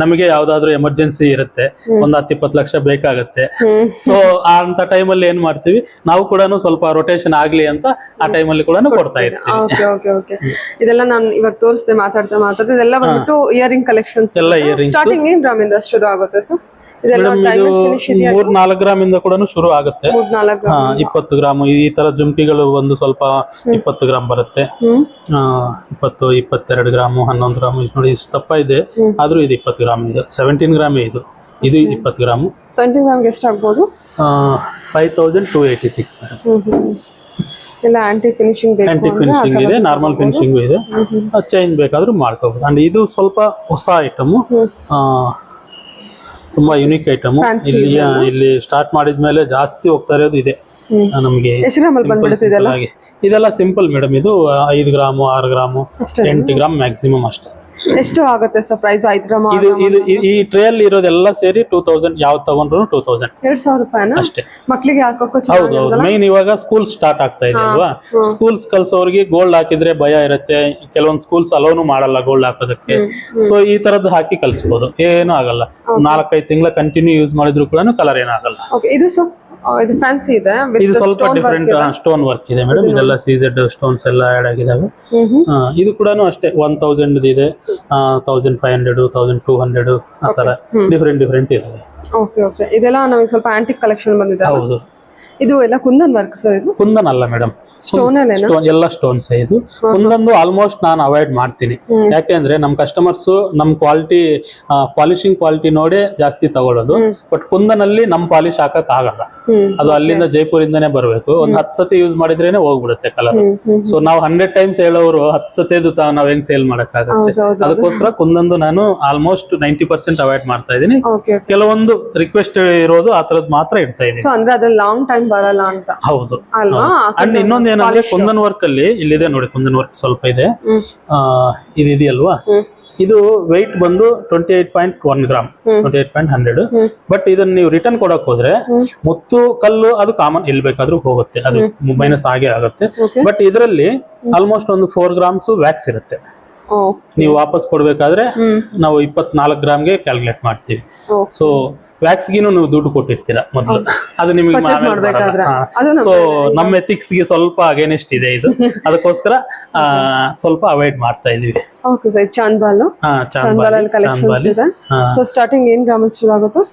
ನಮಗೆ ಯಾವ್ದಾದ್ರು ಎಮರ್ಜೆನ್ಸಿ ಇರುತ್ತೆ, ಒಂದ್ 10-20 ಲಕ್ಷ ಬೇಕಾಗತ್ತೆ. ಸೊ ಅಂತ ಟೈಮಲ್ಲಿ ಏನ್ ಮಾಡ್ತೀವಿ ನಾವು ಕೂಡ ಸ್ವಲ್ಪ ರೊಟೇಷನ್ ಆಗ್ಲಿ ಅಂತ ಆ ಟೈಮಲ್ಲಿ ಕೂಡ ಕೊಡ್ತಾ ಇರ್ತೀವಿ. ಇದೆಲ್ಲ ನಾನು ಇವಾಗ ತೋರಿಸ್ದೆ ಮಾತಾಡ್ತಾ ಇದೆಲ್ಲ ಬಂದ್ಬಿಟ್ಟು ಇಯರಿಂಗ್ ಕಲೆಕ್ಷನ್ಸ್. ಎಲ್ಲ ಇಯರಿಂಗ್ಸ್ ಸ್ಟಾರ್ಟಿಂಗ್ ಏನ್ ಗ್ರಾಮಿಂದ ಶುರು ಆಗುತ್ತೆ ಸರ್? 3-4 ಗ್ರಾಮ್ ಇಂದ ಕೂಡ ಶುರು ಆಗುತ್ತೆ. 20 ಗ್ರಾಮ್ ಈ ತರ ಜುಮ್ಕಿಗಳು ಒಂದು ಸ್ವಲ್ಪ 20 ಗ್ರಾಮ್ ಬರುತ್ತೆ. 20, 22 ಗ್ರಾಮ್, 11 ಗ್ರಾಮ್ ನೋಡಿ ಇಷ್ಟು ದಪ್ಪ ಇದೆ, ಆದ್ರೂ ಇದು 20 ಗ್ರಾಮ್ ಇದೆ. 17 ಗ್ರಾಮ್ ಇದು 20 ಗ್ರಾಮ್. 17 ಗ್ರಾಮ್ಗೆ ಎಷ್ಟು ಆಗ್ಬೋದು? 5286. ಎಲ್ಲ ಆಂಟಿ ಫಿನಿಶಿಂಗ್ ಇದೆ, ನಾರ್ಮಲ್ ಫಿನಿಶಿಂಗ್ ಇದೆ, ಚೇಂಜ್ ಬೇಕಾದ್ರೂ ಮಾಡ್ಕೋಬಹುದು. ಅಂಡ್ ಇದು ಸ್ವಲ್ಪ ಹೊಸ ಐಟಮ್, ತುಂಬಾ ಯುನಿಕ್ ಐಟಮ್. ಇಲ್ಲಿ ಸ್ಟಾರ್ಟ್ ಮಾಡಿದ್ಮೇಲೆ ಜಾಸ್ತಿ ಹೋಗ್ತಾ ಇರೋದು ಇದೆ ನಮಗೆ. ಇದೆಲ್ಲ ಸಿಂಪಲ್ ಮೇಡಮ್. ಇದು 5 ಗ್ರಾಮ್ 6 ಗ್ರಾಮ್ 8 ಗ್ರಾಮ್ ಮ್ಯಾಕ್ಸಿಮಮ್ ಅಷ್ಟೇ. ಎಷ್ಟು ಆಗುತ್ತೆ ಸರ್ ಪ್ರೈಸ್? 5 ಗ್ರಾಮ್ ಈ ಟ್ರೇ ಅಲ್ಲಿ ಇರೋದೆಲ್ಲ ಸೇರಿ 2000. ಯಾವ್ದು ತಗೊಂಡ್ರು 2000, 2000 ರೂಪಾಯಿ ಅಷ್ಟೇ. ಮಕ್ಕಳಿಗೆ ಹಾಕೋಕೆ ಹೌದು. ಮೈನ್ ಇವಾಗ ಸ್ಕೂಲ್ ಸ್ಟಾರ್ಟ್ ಆಗ್ತಾ ಇದೆ ಅಲ್ವಾ, ಸ್ಕೂಲ್ಸ್ ಕಲ್ಸೋರಿಗೆ ಗೋಲ್ಡ್ ಹಾಕಿದ್ರೆ ಭಯ ಇರುತ್ತೆ. ಕೆಲವೊಂದು ಸ್ಕೂಲ್ಸ್ ಅಲೋನು ಮಾಡಲ್ಲ ಗೋಲ್ಡ್ ಹಾಕೋದಕ್ಕೆ. ಸೊ ಈ ತರದ್ದು ಹಾಕಿ ಕಲ್ಸ್ಬೋದು, ಏನು ಆಗಲ್ಲ. 4-5 ತಿಂಗಳ ಕಂಟಿನ್ಯೂ ಯೂಸ್ ಮಾಡಿದ್ರು ಕೂಡ ಕಲರ್ ಏನಾಗಲ್ಲ. ಇದು ಇದು ಫ್ಯಾನ್ಸಿ ಇದೆ, ಇದು ಸ್ವಲ್ಪ ಡಿಫರೆಂಟ್ ಸ್ಟೋನ್ ವರ್ಕ್ ಇದೆ ಮೇಡಮ್. ಇದೆಲ್ಲ CZ ಸ್ಟೋನ್ಸ್ ಎಲ್ಲ ಆಡ್ ಆಗಿದಾವೆ. ಇದು ಕೂಡ ಅಷ್ಟೇ 1000 ಇದೆ, 1500, 1200 ಆ ತರ ಡಿಫರೆಂಟ್ ಇದಾವೆ. ಇದೆಲ್ಲ ನಮಗೆ ಸ್ವಲ್ಪ ಆಂಟಿಕ್ ಕಲೆಕ್ಷನ್ ಬಂದಿದೆ. ಹೌದು. ಇದು ಎಲ್ಲ ಕುಂದನ್ ವರ್ಕ್ ಸರ್? ಇದು ಕುಂದನ್ ಅಲ್ಲ ಮೇಡಮ್, ಸ್ಟೋನ್ ಎಲ್ಲ ಸ್ಟೋನ್ಸ್. ಇದು ಕುಂದನ್ ಆಲ್ಮೋಸ್ಟ್ ನಾನು ಅವಾಯ್ಡ್ ಮಾಡ್ತೀನಿ. ಯಾಕೆಂದ್ರೆ ನಮ್ ಕಸ್ಟಮರ್ಸ್ ನಮ್ ಕ್ವಾಲಿಟಿ, ಪಾಲಿಶಿಂಗ್ ಕ್ವಾಲಿಟಿ ನೋಡಿ ಜಾಸ್ತಿ ತಗೊಳ್ಳೋದು. ಬಟ್ ಕುಂದನ್ ಅಲ್ಲಿ ನಮ್ ಪಾಲಿಶ್ ಹಾಕಕ್ ಆಗಲ್ಲ, ಅದು ಅಲ್ಲಿಂದ ಜೈಪುರಿಂದಾನೇ ಬರ್ಬೇಕು. ಒಂದ್ 10 ಸತಿ ಯೂಸ್ ಮಾಡಿದ್ರೇನೆ ಹೋಗ್ಬಿಡುತ್ತೆ ಕಲರ್. ಸೊ ನಾವು 100 ಟೈಮ್ಸ್ ಹೇಳೋರು 10 ಸತಿದು ನಾವ್ ಹೆಂಗ್ ಸೇಲ್ ಮಾಡಕ್ಕಾಗತ್ತೆ. ಅದಕ್ಕೋಸ್ಕರ ಕುಂದಂದು ನಾನು ಆಲ್ಮೋಸ್ಟ್ 90% ಅವಾಯ್ಡ್ ಮಾಡ್ತಾ ಇದೀನಿ. ಕೆಲವೊಂದು ರಿಕ್ವೆಸ್ಟ್ ಇರೋದು ಆ ತರದ್ ಮಾತ್ರ ಇಡ್ತಾ ಇದೀನಿ. ಅಂದ್ರೆ ಅದ್ರಲ್ಲಿ ಲಾಂಗ್ ಟೈಮ್ ಬರಲ್ಲ ಅಂತ. ಹೌದು. ಅಂಡ್ ಇನ್ನೊಂದ್ ಏನಂದ್ರೆ ಕುಂದನ್ ವರ್ಕ್ ಅಲ್ಲಿ ಇಲ್ಲಿದೆ ನೋಡಿ, ಕುಂದನ್ ವರ್ಕ್ ಸ್ವಲ್ಪ ಇದೆ. ಇದು ಇದೆಯಲ್ವಾ, ಇದು ವೆಯ್ಟ್ ಬಂದು 28.1 ಗ್ರಾಮ್, 28.100. ಬಟ್ ಇದನ್ನ ನೀವು ರಿಟರ್ನ್ ಕೊಡಕ್ ಹೋದ್ರೆ ಮುತ್ತು ಕಲ್ಲು ಅದು ಕಾಮನ್ ಎಲ್ಲಿ ಬೇಕಾದ್ರೂ ಹೋಗುತ್ತೆ, ಅದು ಮೈನಸ್ ಆಗೇ ಆಗುತ್ತೆ. ಬಟ್ ಇದರಲ್ಲಿ ಆಲ್ಮೋಸ್ಟ್ ಒಂದು 4 ಗ್ರಾಮ್ಸ್ ವ್ಯಾಕ್ಸ್ ಇರುತ್ತೆ. ನೀವು ವಾಪಸ್ ಕೊಡ್ಬೇಕಾದ್ರೆ ನಾವು 24 ಗ್ರಾಮ್ಗೆ ಕ್ಯಾಲ್ಕುಲೇಟ್ ಮಾಡ್ತೀವಿ. ಸೊ ವ್ಯಾಕ್ಸ್ಗಿನೂ ನೀವು ದುಡ್ಡು ಕೊಟ್ಟಿರ್ತೀರಾ ಮೊದಲು, ಅದು ನಿಮಗೆ. ಸೊ ನಮ್ಮ ಎಥಿಕ್ಸ್ ಗೆ ಸ್ವಲ್ಪ ಅಗೇನೆಸ್ಟ್ ಇದೆ ಇದು, ಅದಕ್ಕೋಸ್ಕರ ಸ್ವಲ್ಪ ಅವಾಯ್ಡ್ ಮಾಡ್ತಾ ಇದೀವಿ. Okay sir. ಚಾಂದ್ಬಾಲ್ ಕಲೆಕ್ಷನ್ಸ್ ಇದೆ. ಸೊ ಸ್ಟಾರ್ಟಿಂಗ್ ಏನ್ ಗ್ರಾಮ್ ಶುರು ಆಗುತ್ತೆ?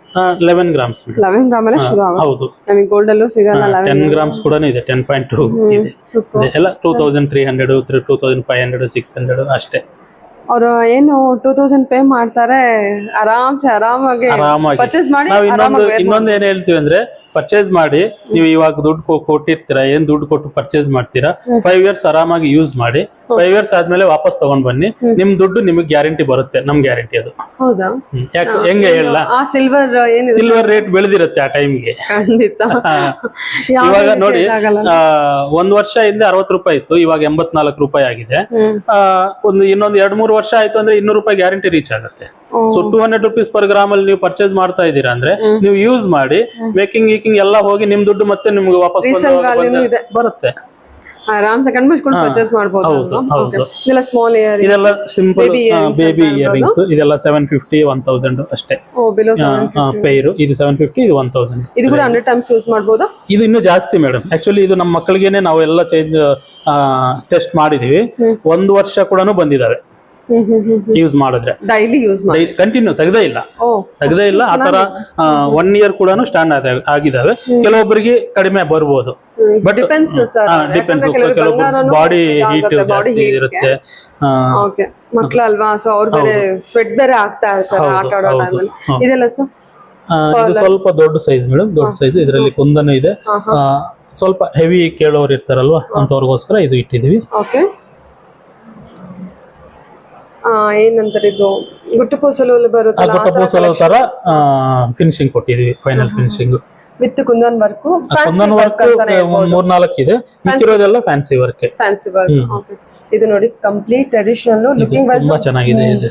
11 ಗ್ರಾಮ್ಸ್. 11 ಗ್ರಾಮ್ ಅಲ್ಲೇ ಶುರು ಆಗುತ್ತೆ. ಹೌದು. ನಮಗೆ ಗೋಲ್ಡ್ ಅಲ್ಲೂ ಸಿಗಲ್ಲ. 10 ಗ್ರಾಮ್ಸ್ ಕೂಡ ಇದೆ, 10.2 ಇದೆ. ಎಲ್ಲ 2300, 2500, 600 ಅಷ್ಟೇ. ಅವರು ಏನು 2000 ಪೇ ಮಾಡ್ತಾರೆ, ಆರಾಮಾಗಿ ಪರ್ಚೇಸ್ ಮಾಡಿ. ಇನ್ನೊಂದು ಏನ್ ಹೇಳ್ತೀವಿ ಅಂದ್ರೆ, ಪರ್ಚೇಸ್ ಮಾಡಿ ನೀವು ಇವಾಗ ದುಡ್ಡು ಕೊಟ್ಟಿರ್ತೀರಾ, ಏನ್ ದುಡ್ಡು ಕೊಟ್ಟು ಪರ್ಚೇಸ್ ಮಾಡ್ತೀರಾ, 5 years ಆರಾಮಾಗಿ ಯೂಸ್ ಮಾಡಿ. 5 years ಆದ್ಮೇಲೆ ವಾಪಸ್ ತಗೊಂಡ್ ಬನ್ನಿ, ನಿಮ್ ದುಡ್ಡು ನಿಮಗೆ ಗ್ಯಾರಂಟಿ ಬರುತ್ತೆ. ನಮ್ ಗ್ಯಾರಂಟಿ ಅದು. ಹೌದಾ? ಯಾಕೆ ಹೆಂಗೆ ಹೇಳ, ಸಿಲ್ವರ್ ರೇಟ್ ಬೆಳೆದಿರುತ್ತೆ ಆ ಟೈಮ್ಗೆ. ಇವಾಗ ನೋಡಿ, 1 ವರ್ಷ ಹಿಂದೆ 60 ರೂಪಾಯಿ ಇತ್ತು, ಇವಾಗ 84 ರೂಪಾಯಿ ಆಗಿದೆ. ಇನ್ನೊಂದು 2-3 ವರ್ಷ ಆಯ್ತು ಅಂದ್ರೆ 200 ರೂಪಾಯಿ ಗ್ಯಾರಂಟಿ ರೀಚ್ ಆಗುತ್ತೆ. ಸೊ 200 rupees per ಗ್ರಾಮ್ ಅಲ್ಲಿ ನೀವು ಪರ್ಚೇಸ್ ಮಾಡ್ತಾ ಇದೀರಾ ಅಂದ್ರೆ ನೀವು ಯೂಸ್ ಮಾಡಿ, ಮೇಕಿಂಗ್ ಎಲ್ಲ ಹೋಗಿ ನಿಮ್ ದುಡ್ಡು ಮತ್ತೆ ನಿಮ್ಗೆ ವಾಪಸ್ ಬರುತ್ತೆ. ಆರಾಮ್ಸೆ ಕಣ್ ಮುಚ್ಕೊಂಡು ಪರ್ಚೇಸ್ ಮಾಡ್ಬೋದು ಹೌದು, ಅಲ್ವಾ? ಹೌದು. Okay. ಇದೆಲ್ಲ ಸ್ಮಾಲ್ ಇಯರ್ ಇದೆಲ್ಲ ಸಿಂಪಲ್ Baby earrings ಬೇಬಿ ಅಂತ ಇಯರಿಂಗ್ಸ್ ಇದೆಲ್ಲ 750 1000 ಅಷ್ಟೇ ಬಿಲೋ ಪೇರು. ಇದು 750 ಇದು 1000. ಇದು ಕೂಡ 100 ಟೈಮ್ಸ್ ಯೂಸ್ ಮಾಡ್ಬೋದಾ? ಇದು ಇನ್ನೂ ಜಾಸ್ತಿ ಮೇಡಮ್. ಆಕ್ಚುಲಿ ಇದು ನಮ್ಮ ಮಕ್ಕಳಿಗೇನೆ ನಾವೆಲ್ಲ ಚೇಂಜ್ ಟೆಸ್ಟ್ ಮಾಡಿದೀವಿ. 1 ವರ್ಷ ಕೂಡ ಬಂದಿದಾವೆ ಯೂಸ್ ಮಾಡಿದ್ರೆ. ಡೈಲಿ ಯೂಸ್ ಮಾಡಿ ಕಂಟಿನ್ಯೂ ತೆಗ್ದೇ ಇಲ್ಲ ಆತರ 1 ಇಯರ್ ಕೂಡ ಸ್ಟ್ಯಾಂಡ್ ಆಗಿದಾವೆ. ಕೆಲವೊಬ್ಬರಿಗೆ ಕಡಿಮೆ ಬರ್ಬೋದು, ಬಟ್ ಡಿಪೆಂಡ್ಸ್ ಡಿಪೆಂಡ್ಸ್. ಕೆಲವೊಬ್ಬರು ಬಾಡಿ ಹೀಟ್ ಜಾಸ್ತಿ ಇರುತ್ತೆ. ಓಕೆ, ಮಕ್ಕಳಲ್ವಾ, ಸೊ ಅವ್ರು ಬೇರೆ ಸ್ವೆಟ್ ಬೇರೆ ಆಗ್ತಾ ಇರ್ತಾರೆ ಆಟ ಆಡೋ ಟೈಮಲ್ಲಿ. ಇದೆಲ್ಲ ಸರ್ ಇದು ಸ್ವಲ್ಪ ದೊಡ್ಡ ಸೈಜ್ ಮೇಡಮ್, ದೊಡ್ಡ ಸೈಜ್. ಇದರಲ್ಲಿ ಕುಂದನು ಇದೆ. ಸ್ವಲ್ಪ ಹೆವಿ ಕೇಳೋರು ಇರ್ತಾರಲ್ವಾ, ಅಂತವ್ರಿಗೋಸ್ಕರ ಇದು ಇಟ್ಟಿದೀವಿ. ಓಕೆ, ಏನಂತಾರೆ ಇದು ಗುಟ್ಟು ಪೂಸಲು ಬರುತ್ತೆ, ಗುಟ್ಟ ಪೂಸಲು ತರ ಫಿನಿಶಿಂಗ್ ಕೊಟ್ಟಿದೀವಿ, final finishing with kundan work. Kundan work 3-4 ಇದೆ, ಮಿಕ್ಕಿರೋದೆಲ್ಲ ಫ್ಯಾನ್ಸಿ ವರ್ಕ್. Fancy work. ಇದು ನೋಡಿ ಕಂಪ್ಲೀಟ್ ಟ್ರೆಡಿಷನಲ್ ಲುಕಿಂಗ್ ವೈಸ್ ತುಂಬಾ ಚೆನ್ನಾಗಿದೆ. ಇದು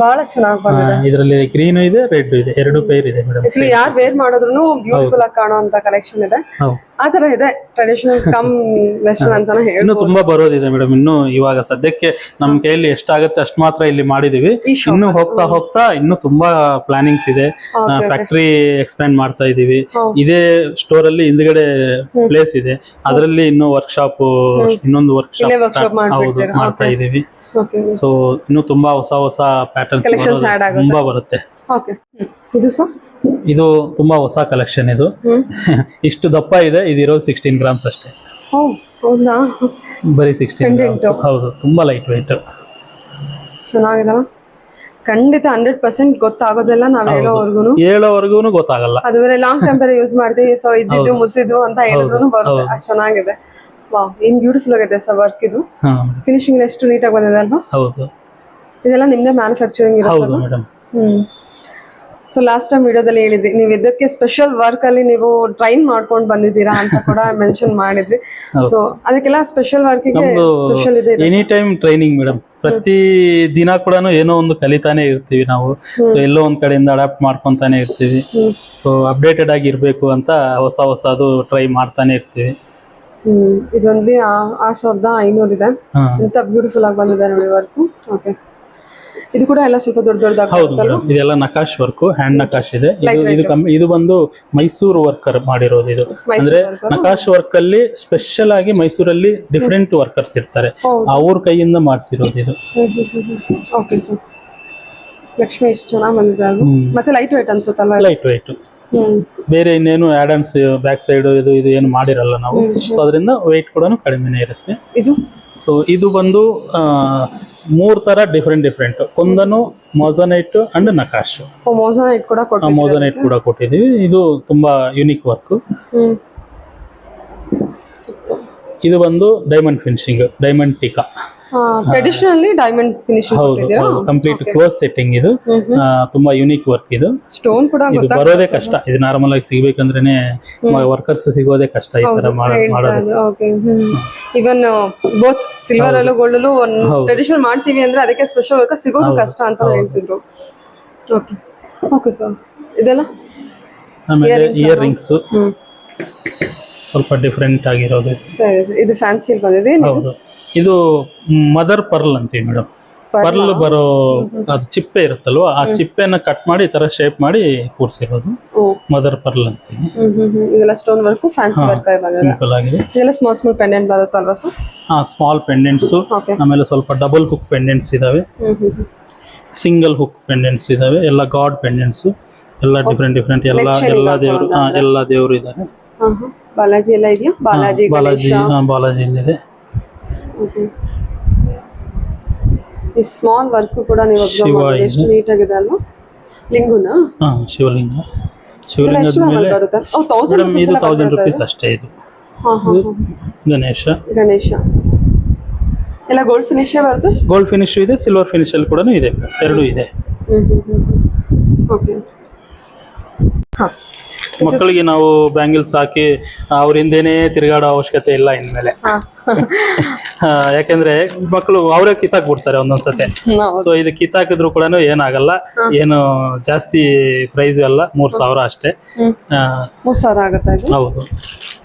ಬಹಳ ಚೆನ್ನಾಗಿ ಬಂದಿದೆ. ಇದರಲ್ಲಿ ಗ್ರೀನ್ ಇದೆ, ರೆಡ್ ಇದೆ, 2 ಪೇರ್ ಇದೆ ಮೇಡಮ್. ಆಕ್ಚುಲಿ ಯಾರು ವೇರ್ ಮಾಡಿದ್ರು ಬ್ಯೂಟಿಫುಲ್ ಆಗಿ ಕಾಣುವಂತ ಕಲೆಕ್ಷನ್ ಇದೆ. ಆ ತರ ಇದೆ, ಟ್ರೆಡಿಷನಲ್ ಕಮ್ ವೆಸ್ಟರ್ನ್ ಅಂತಾನೆ ಇನ್ನು ಹೇಳ್ಬೋದು. ತುಂಬಾ ಬರೋದಿದೆ ಮೇಡಮ್. ಇನ್ನು ಇವಾಗ ಸದ್ಯಕ್ಕೆ ನಮ್ ಕೈಯಲ್ಲಿ ಎಷ್ಟಾಗುತ್ತೆ ಅಷ್ಟು ಮಾತ್ರ ಇಲ್ಲಿ ಮಾಡಿದೀವಿ. ಇನ್ನು ಹೋಗ್ತಾ ಹೋಗ್ತಾ ಇನ್ನು ತುಂಬಾ ಪ್ಲಾನಿಂಗ್ಸ್ ಇದೆ. ಫ್ಯಾಕ್ಟರಿ ಎಕ್ಸ್ಪ್ಯಾಂಡ್ ಮಾಡ್ತಾ ಇದೀವಿ. ಇದೇ ಸ್ಟೋರ್ ಅಲ್ಲಿ ಹಿಂದ್ಗಡೆ ಪ್ಲೇಸ್ ಇದೆ, ಅದರಲ್ಲಿ ಇನ್ನು ವರ್ಕ್ಶಾಪ್, ಇನ್ನೊಂದು ವರ್ಕ್ಶಾಪ್ ಮಾಡ್ತಾ ಇದೀವಿ. ಸೊ ಇನ್ನು ತುಂಬಾ ಹೊಸ ಪ್ಯಾಟರ್ನ್ಸ್ ತುಂಬಾ ಬರುತ್ತೆ. ಇದು ಸರ್ ಇದು ತುಂಬಾ ಹೊಸ ಕಲೆಕ್ಷನ್. ಇದು ಇಷ್ಟು ದಪ್ಪ ಇದೆ. ಇದಿರೋದು 16 ಗ್ರಾಮ್ಸ್ ಅಷ್ಟೇ. ಹೌದಾ? ಬರೀ 16 ಗ್ರಾಮ್ಸ್. ಹೌದು, ತುಂಬಾ ಲೈಟ್ ವೆಯ್ಟ್. ಚೆನ್ನಾಗಿದೆ. ಖಂಡಿತ 100% ಗೊತ್ತಾಗೋದಿಲ್ಲ ನಾವ್ ಹೇಳೋವರೆಗೂ ಗೊತ್ತಾಗಲ್ಲ. ಅದು ಬೇರೆ ಲಾಂಗ್ ಟೈಮ್ ಬೇರೆ ಯೂಸ್ ಮಾಡ್ತೀವಿ. ಸೊ ಇದ್ದಿದ್ದು ಮುಸಿದು ಅಂತ ಹೇಳಿದ್ರು ಬರುತ್ತೆ. ಅಷ್ಟು ಚೆನ್ನಾಗಿದೆ. ವಾವ್, ಏನ್ ಬ್ಯೂಟಿಫುಲ್ ಆಗಿದೆ ಸರ್ ವರ್ಕ್. ಇದು ಫಿನಿಶಿಂಗ್ ಎಷ್ಟು ನೀಟಾಗಿ ಬಂದಿದೆ ಅಲ್ವಾ? ಹೌದು. ಇದೆಲ್ಲ ನಿಮ್ದೇ ಮ್ಯಾನುಫ್ಯಾಕ್ಚರಿಂಗ್ ಇರುತ್ತೆ? ಮೇಡಮ್. ಸೊ ಲಾಸ್ಟ್ ಟೈಮ್ ವಿಡಿಯೋದಲ್ಲಿ ಹೇಳಿದ್ರಿ ನೀವು ಇದಕ್ಕೆ ಸ್ಪೆಷಲ್ ವರ್ಕ್ ಅಲ್ಲಿ ನೀವು ಟ್ರೈನ್ ಮಾಡ್ಕೊಂಡು ಬಂದಿದ್ದೀರಾ ಅಂತ ಕೂಡ ಮೆನ್ಷನ್ ಮಾಡಿದ್ರಿ. ಸೊ ಅದಕ್ಕೆಲ್ಲ ಸ್ಪೆಷಲ್ ವರ್ಕ್ ಸ್ಪೆಷಲ್ ಇದೆ. Any time training madam. ಪ್ರತಿ ದಿನ ಕೂಡ ಏನೋ ಒಂದು ಕಲಿತಾನೆ ಇರ್ತೀವಿ ನಾವು. ಸೊ ಎಲ್ಲೋ ಒಂದ್ ಕಡೆಯಿಂದ ಅಡಾಪ್ಟ್ ಮಾಡ್ಕೊಂತಾನೆ ಇರ್ತೀವಿ. ಸೊ ಅಪ್ಡೇಟೆಡ್ ಆಗಿ ಇರ್ಬೇಕು ಅಂತ ಹೊಸದು ಟ್ರೈ ಮಾಡ್ತಾನೆ ಇರ್ತೀವಿ. ಇದೊಂದು 6500 ಇದೆ. ಎಂತ ಬ್ಯೂಟಿಫುಲ್ ಆಗಿ ಬಂದಿದೆ ನೋಡಿ ವರ್ಕ್. ಓಕೆ, ಇದು ಕೂಡ ಎಲ್ಲ ಸ್ವಲ್ಪ ದೊಡ್ಡದಾಗಿ. ಹೌದು, ಇದೆಲ್ಲ ನಕಾಶ್ ವರ್ಕ್, ಹ್ಯಾಂಡ್ ನಕಾಶ್ ಇದೆ. ಇದು ಬಂದು ಮೈಸೂರು ವರ್ಕರ್ ಮಾಡಿರೋದು. ಇದು ಅಂದ್ರೆ ನಕಾಶ್ ವರ್ಕ್ ಅಲ್ಲಿ ಸ್ಪೆಷಲ್ ಆಗಿ ಮೈಸೂರಲ್ಲಿ ಡಿಫ್ರೆಂಟ್ ವರ್ಕರ್ಸ್ ಇರ್ತಾರೆ, ಅವ್ರ ಕೈಯಿಂದ ಮಾಡಿಸಿರೋದು ಇದು. ಓಕೆ ಸರ್, ಲಕ್ಷ್ಮಿ ಎಷ್ಟು ಚೆನ್ನಾಗಿ ಬಂದಿದೆ ಅದು. ಮತ್ತೆ ಲೈಟ್ ವೇಟ್ ಅನ್ಸುತ್ತಲ್ವಾ? Light weight. ಬೇರೆ ಇನ್ನೇನು ಆಡನ್ಸ್ ಬ್ಯಾಕ್ ಸೈಡ್ ಇದು ಏನು ಮಾಡಿರಲ್ಲ ನಾವು. ಸೊ ಅದರಿಂದ ವೆಯ್ಟ್ ಕೂಡ ಕಡಿಮೆನೇ ಇರುತ್ತೆ. ಇದು ಬಂದು 3 ತರ ಡಿಫ್ರೆಂಟ್ ಕುಂದನು, ಮೊಜನೈಟ್ ಅಂಡ್ ನಕಾಶ್. ಮೊಜನೈಟ್ ಕೂಡ ಕೊಟ್ಟಿದ್ದೀವಿ. ಇದು ತುಂಬಾ ಯುನಿಕ್ ವರ್ಕ್. ಇದು ಬಂದು diamond finishing, diamond tikka. Traditionally diamond finishing ಕೊಟ್ಟಿದ್ದೀರಾ? Complete close setting. ಇದು ತುಂಬಾ ಯುನಿಕ್ ವರ್ಕ್. ಇದು ಸ್ಟೋನ್ ಕೂಡ ಬರೋದೇ ಕಷ್ಟ. ಇದು ನಾರ್ಮಲ್ ಆಗಿ ಸಿಗ್ಬೇಕಂದ್ರೇನೆ ವರ್ಕರ್ಸ್ ಸಿಗೋದೇ ಕಷ್ಟ ಈ ತರ ಮಾಡೋದು. ಇವನ್ ಬೋತ್ ಸಿಲ್ವರ್ ಅಲ್ಲೂ ಗೋಲ್ಡ್ ಅಲ್ಲೂ ಟ್ರೆಡಿಷನಲ್ ಮಾಡ್ತೀವಿ ಅಂದ್ರೆ ಅದಕ್ಕೆ ಸ್ಪೆಷಲ್ ವರ್ಕ್ ಸಿಗೋದು ಕಷ್ಟ ಅಂತ ಹೇಳ್ತಿದ್ರು. ಓಕೆ ಓಕೆ ಸರ್, ಇದೆಲ್ಲ ಆಮೇಲೆ ಇಯರ್ ರಿಂಗ್ಸ್ ಸ್ವಲ್ಪ ಡಿಫ್ರೆಂಟ್ ಆಗಿರೋದು. ಇದು ಫ್ಯಾನ್ಸಿ ಬಂದಿದೆ. ಹೌದು, ಇದು ಮದರ್ ಪರ್ಲ್ ಅಂತೀವಿ ಮೇಡಮ್. ಪರ್ಲ್ ಬರೋ ಅದು ಚಿಪ್ಪೆ ಇರುತ್ತಲ್ವಾ, ಆ ಚಿಪ್ಪೆನ ಕಟ್ ಮಾಡಿ ಈ ತರ ಶೇಪ್ ಮಾಡಿ ಕೂರ್ಸಿರೋದು ಮದರ್ ಪರ್ಲ್ ಅಂತೀವಿ. ಇದೆಲ್ಲ stone work, fancy work simple ಆಗಿದೆ. ಇದೆಲ್ಲ ಸ್ಮಾಲ್ ಪೆಂಡೆಂಟ್ ಬರುತ್ತಲ್ವಾ ಸರ್? ಸ್ಮಾಲ್ ಪೆಂಡೆಂಟ್ಸ್, ಆಮೇಲೆ ಸ್ವಲ್ಪ ಡಬಲ್ ಹುಕ್ ಪೆಂಡೆಂಟ್ಸ್ ಇದಾವೆ, ಸಿಂಗಲ್ ಹುಕ್ ಪೆಂಡೆಂಟ್ಸ್ ಇದಾವೆ, ಎಲ್ಲ ಗಾಡ್ ಪೆಂಡೆಂಟ್ಸ್, ಎಲ್ಲ ಡಿಫ್ರೆಂಟ್ ಎಲ್ಲ ದೇವರು ಇದ್ದಾರೆ. ಬಾಲಾಜಿ ಎಲ್ಲ ಇದೆಯಾ? ಬಾಲಾಜಿ ಇದೆ. ಈ ಸ್ಮಾಲ್ ವರ್ಕ್ ಕೂಡ ನೀವು ಅಬ್ಸರ್ವ್ ಮಾಡಿ ಎಷ್ಟು ನೀಟ್ ಆಗಿದೆ ಅಲ್ವಾ? ಲಿಂಗುನಾ? ಶಿವಲಿಂಗ. ಬರುತ್ತೆ. ಇದು 1000 ರೂಪೀಸ್ ಅಷ್ಟೇ. ಇದು ಗಣೇಶ ಎಲ್ಲ ಗೋಲ್ಡ್ ಫಿನಿಶ್ ಬರುತ್ತೆ. ಗೋಲ್ಡ್ ಫಿನಿಶ್ ಇದೆ, ಸಿಲ್ವರ್ ಫಿನಿಶ್ ಅಲ್ಲಿ ಕೂಡ ಇದೆ, ಎರಡೂ ಇದೆ. ಓಕೆ. ಮಕ್ಕಳಿಗೆ ನಾವು ಬ್ಯಾಂಗಲ್ಸ್ ಹಾಕಿ ಅವ್ರ ಹಿಂದೆನೇ ತಿರುಗಾಡೋ ಅವಶ್ಯಕತೆ ಇಲ್ಲ ಇನ್ಮೇಲೆ. ಯಾಕಂದ್ರೆ ಮಕ್ಕಳು ಅವರೇ ಕಿತ್ತಾಕ್ ಬಿಡ್ತಾರೆ ಒಂದೊಂದ್ಸತೆ. ಸೊ ಇದು ಕಿತ್ತಾಕಿದ್ರು ಕೂಡ ಏನಾಗಲ್ಲ, ಏನು ಜಾಸ್ತಿ ಪ್ರೈಸ್ ಅಲ್ಲ, 3000 ಅಷ್ಟೇ. 3000 ಆಗುತ್ತೆ. ಹೌದು.